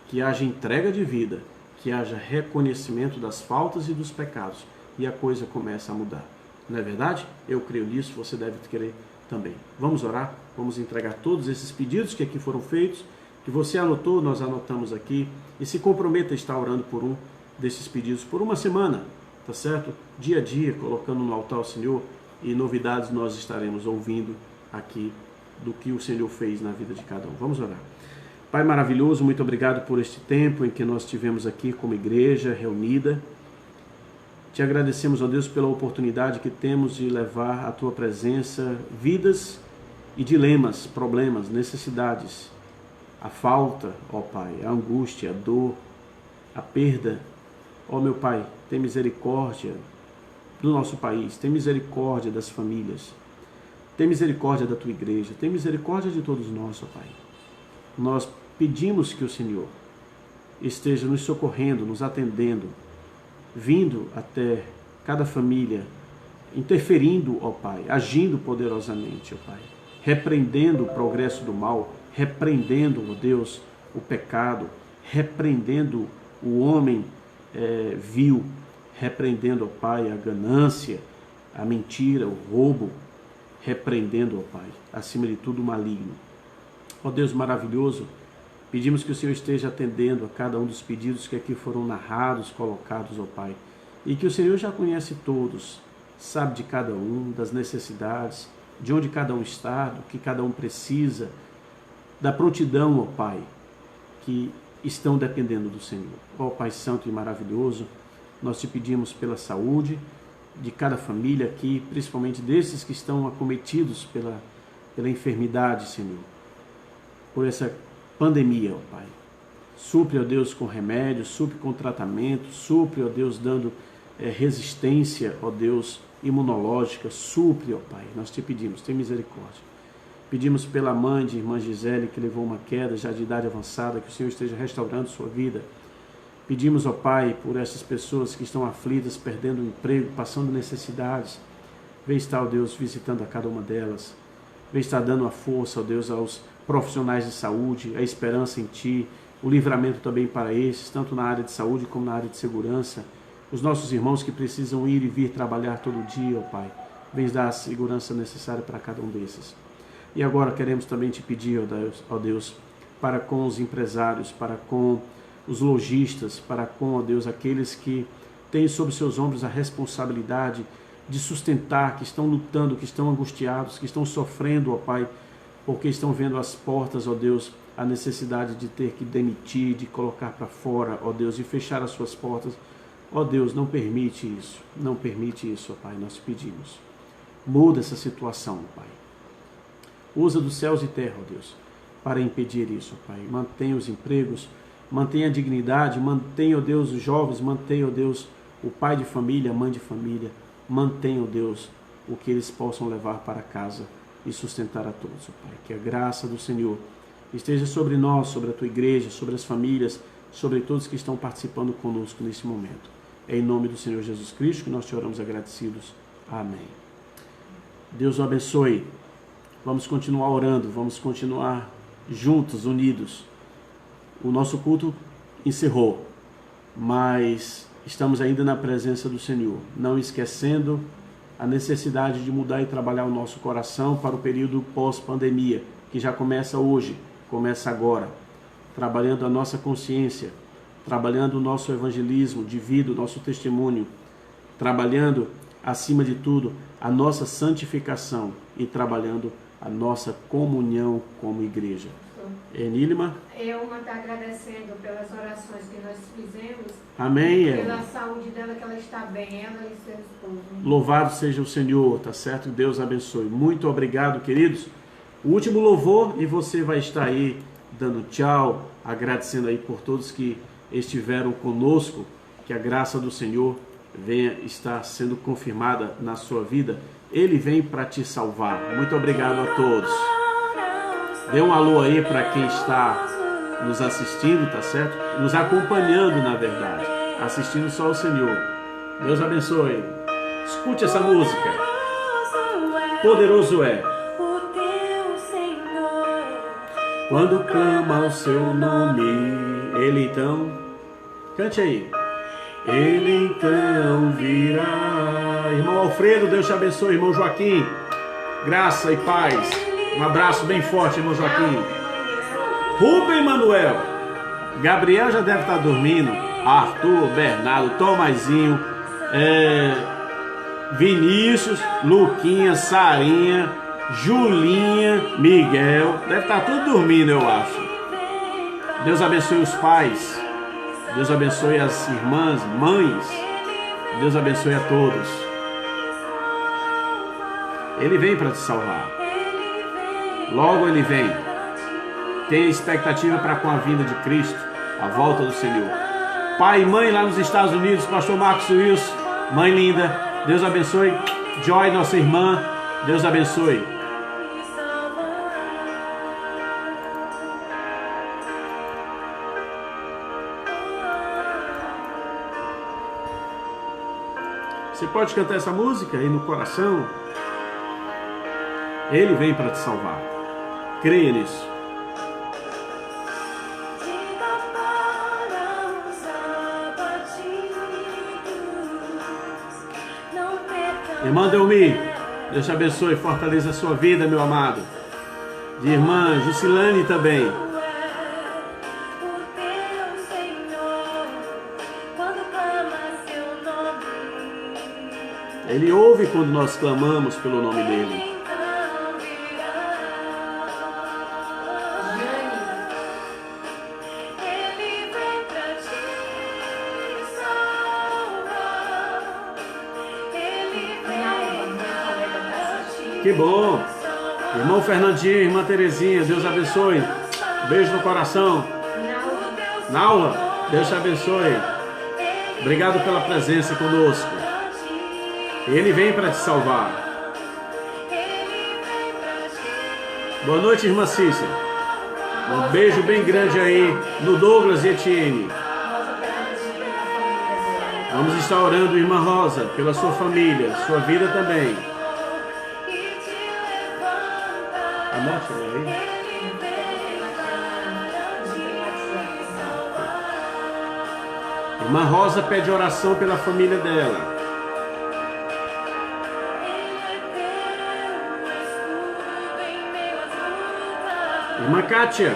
S1: que haja entrega de vida, que haja reconhecimento das faltas e dos pecados. E a coisa começa a mudar. Não é verdade? Eu creio nisso, você deve querer também. Vamos orar, vamos entregar todos esses pedidos que aqui foram feitos, que você anotou, nós anotamos aqui, e se comprometa a estar orando por um desses pedidos por uma semana, tá certo? Dia a dia, colocando no altar ao Senhor, e novidades nós estaremos ouvindo aqui do que o Senhor fez na vida de cada um. Vamos orar. Pai maravilhoso, muito obrigado por este tempo em que nós estivemos aqui como igreja reunida. Te agradecemos, ó Deus, pela oportunidade que temos de levar à Tua presença vidas e dilemas, problemas, necessidades, a falta, ó Pai, a angústia, a dor, a perda. Ó meu Pai, tem misericórdia do nosso país, tem misericórdia das famílias, Tem misericórdia da tua igreja, tem misericórdia de todos nós, ó Pai. Nós pedimos que o Senhor esteja nos socorrendo, nos atendendo, vindo até cada família, interferindo, ó Pai, agindo poderosamente, ó Pai, repreendendo o progresso do mal, repreendendo, ó Deus, o pecado, repreendendo o homem vil, repreendendo, ó Pai, a ganância, a mentira, o roubo, repreendendo, ó Pai, acima de tudo o maligno. Ó Deus maravilhoso, pedimos que o Senhor esteja atendendo a cada um dos pedidos que aqui foram narrados, colocados, ó Pai, e que o Senhor já conhece todos, sabe de cada um, das necessidades, de onde cada um está, do que cada um precisa, da prontidão, ó Pai, que estão dependendo do Senhor. Ó Pai Santo e maravilhoso, nós te pedimos pela saúde de cada família aqui, principalmente desses que estão acometidos pela enfermidade, Senhor, por essa pandemia, ó Pai. Supre, ó Deus, com remédios, supre com tratamento, supre, ó Deus, dando resistência, ó Deus, imunológica, supre, ó Pai. Nós te pedimos, tem misericórdia. Pedimos pela mãe de irmã Gisele, que levou uma queda já de idade avançada, que o Senhor esteja restaurando sua vida. Pedimos, ó Pai, por essas pessoas que estão aflitas, perdendo o emprego, passando necessidades. Vem estar, ó Deus, visitando a cada uma delas. Vem estar dando a força, ó Deus, aos profissionais de saúde, a esperança em Ti, o livramento também para esses, tanto na área de saúde como na área de segurança. Os nossos irmãos que precisam ir e vir trabalhar todo dia, ó Pai. Vem dar a segurança necessária para cada um desses. E agora queremos também te pedir, ó Deus, para com os empresários, para com os lojistas, para com, ó Deus, aqueles que têm sobre seus ombros a responsabilidade de sustentar, que estão lutando, que estão angustiados, que estão sofrendo, ó Pai, porque estão vendo às portas, ó Deus, a necessidade de ter que demitir, de colocar para fora, ó Deus, e fechar as suas portas. Ó Deus, não permite isso, não permite isso, ó Pai, nós te pedimos. Muda essa situação, ó Pai. Usa dos céus e terra, ó Deus, para impedir isso, ó Pai. Mantenha os empregos, mantenha a dignidade, mantenha, ó Deus, os jovens, mantenha, ó Deus, o pai de família, a mãe de família, mantenha, ó Deus, o que eles possam levar para casa e sustentar a todos, ó Pai. Que a graça do Senhor esteja sobre nós, sobre a Tua igreja, sobre as famílias, sobre todos que estão participando conosco nesse momento. É em nome do Senhor Jesus Cristo que nós te oramos agradecidos. Amém. Deus o abençoe. Vamos continuar orando, vamos continuar juntos, unidos. O nosso culto encerrou, mas estamos ainda na presença do Senhor, não esquecendo a necessidade de mudar e trabalhar o nosso coração para o período pós-pandemia, que já começa hoje, começa agora, trabalhando a nossa consciência, trabalhando o nosso evangelismo de vida, o nosso testemunho, trabalhando, acima de tudo, a nossa santificação e trabalhando a nossa comunhão como igreja. Enilma?
S2: Eu estou agradecendo pelas orações que nós fizemos.
S1: Amém.
S2: Pela saúde dela, que ela está bem, ela e seu esposo.
S1: Louvado seja o Senhor, tá certo? Deus abençoe. Muito obrigado, queridos. O último louvor e você vai estar aí dando tchau, agradecendo aí por todos que estiveram conosco, que a graça do Senhor venha estar sendo confirmada na sua vida. Ele vem para te salvar. Muito obrigado a todos. Dê um alô aí para quem está nos assistindo, tá certo? Nos acompanhando, na verdade. Assistindo só o Senhor. Deus abençoe. Escute essa música. Poderoso é. Quando clama o seu nome, Ele então, cante aí. Ele então virá. Irmão Alfredo, Deus te abençoe. Irmão Joaquim, graça e paz. Um abraço bem forte, irmão Joaquim. Rubem Manuel. Gabriel já deve estar dormindo. Arthur, Bernardo, Tomazinho, Vinícius, Luquinha, Sarinha, Julinha, Miguel. Deve estar tudo dormindo, eu acho. Deus abençoe os pais. Deus abençoe as irmãs, mães. Deus abençoe a todos. Ele vem para te salvar. Logo Ele vem. Tenha expectativa para com a vinda de Cristo, a volta do Senhor. Pai e mãe lá nos Estados Unidos, pastor Marcos Wilson, mãe linda, Deus abençoe. Joy, nossa irmã, Deus abençoe. Você pode cantar essa música aí no coração. Ele vem para te salvar. Creia nisso. Irmã Delmi, Deus te abençoe, fortaleça a sua vida, meu amado. De irmã Jusilane também. Ele ouve quando nós clamamos pelo nome dele. Que bom. Irmão Fernandinho, irmã Terezinha, Deus abençoe. Beijo no coração. Naula, Deus te abençoe. Obrigado pela presença conosco. Ele vem para te salvar. Boa noite, irmã Cícera. Um beijo bem grande aí no Douglas e Etienne. Vamos estar orando, irmã Rosa, pela sua família, sua vida também. Anote aí. Irmã Rosa pede oração pela família dela. Irmã Kátia,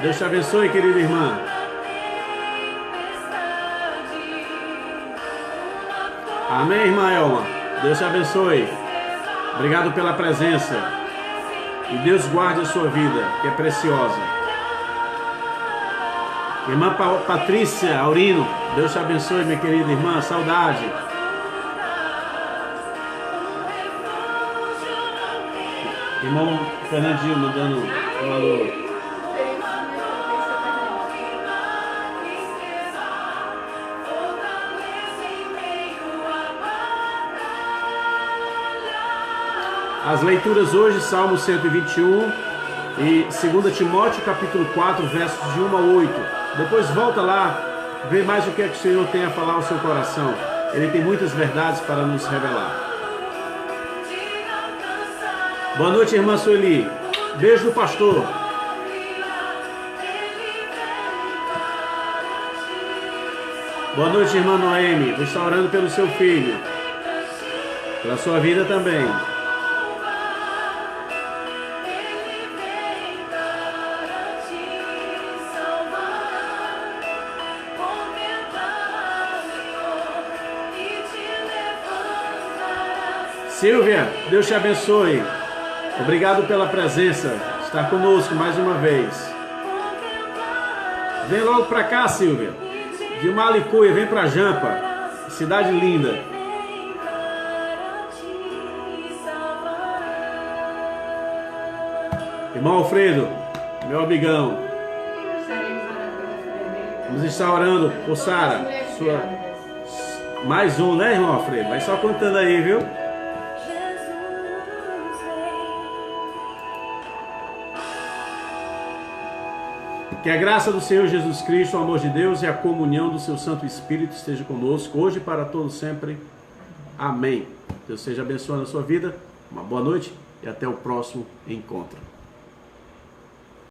S1: Deus te abençoe, querida irmã. Amém, irmã Elma. Deus te abençoe. Obrigado pela presença. E Deus guarde a sua vida, que é preciosa. Irmã Patrícia Aurino, Deus te abençoe, minha querida irmã. Saudade. Irmão Fernandinho mandando um alô. As leituras hoje, Salmo 121 e 2 Timóteo capítulo 4, versos de 1 a 8. Depois volta lá, vê mais o que é que o Senhor tem a falar ao seu coração. Ele tem muitas verdades para nos revelar. Boa noite, irmã Sueli. Beijo do pastor. Boa noite, irmã Noemi. Vou estar orando pelo seu filho, pela sua vida também. Silvia, Deus te abençoe. Obrigado pela presença, estar conosco mais uma vez. Vem logo para cá, Silvia. De Malicuia, vem para Jampa, cidade linda. Irmão Alfredo, meu amigão. Vamos estar orando por Sara. Mais um, né, irmão Alfredo? Vai só contando aí, viu? Que a graça do Senhor Jesus Cristo, o amor de Deus e a comunhão do seu Santo Espírito esteja conosco, hoje e para todos sempre. Amém. Deus seja abençoando a sua vida. Uma boa noite e até o próximo encontro.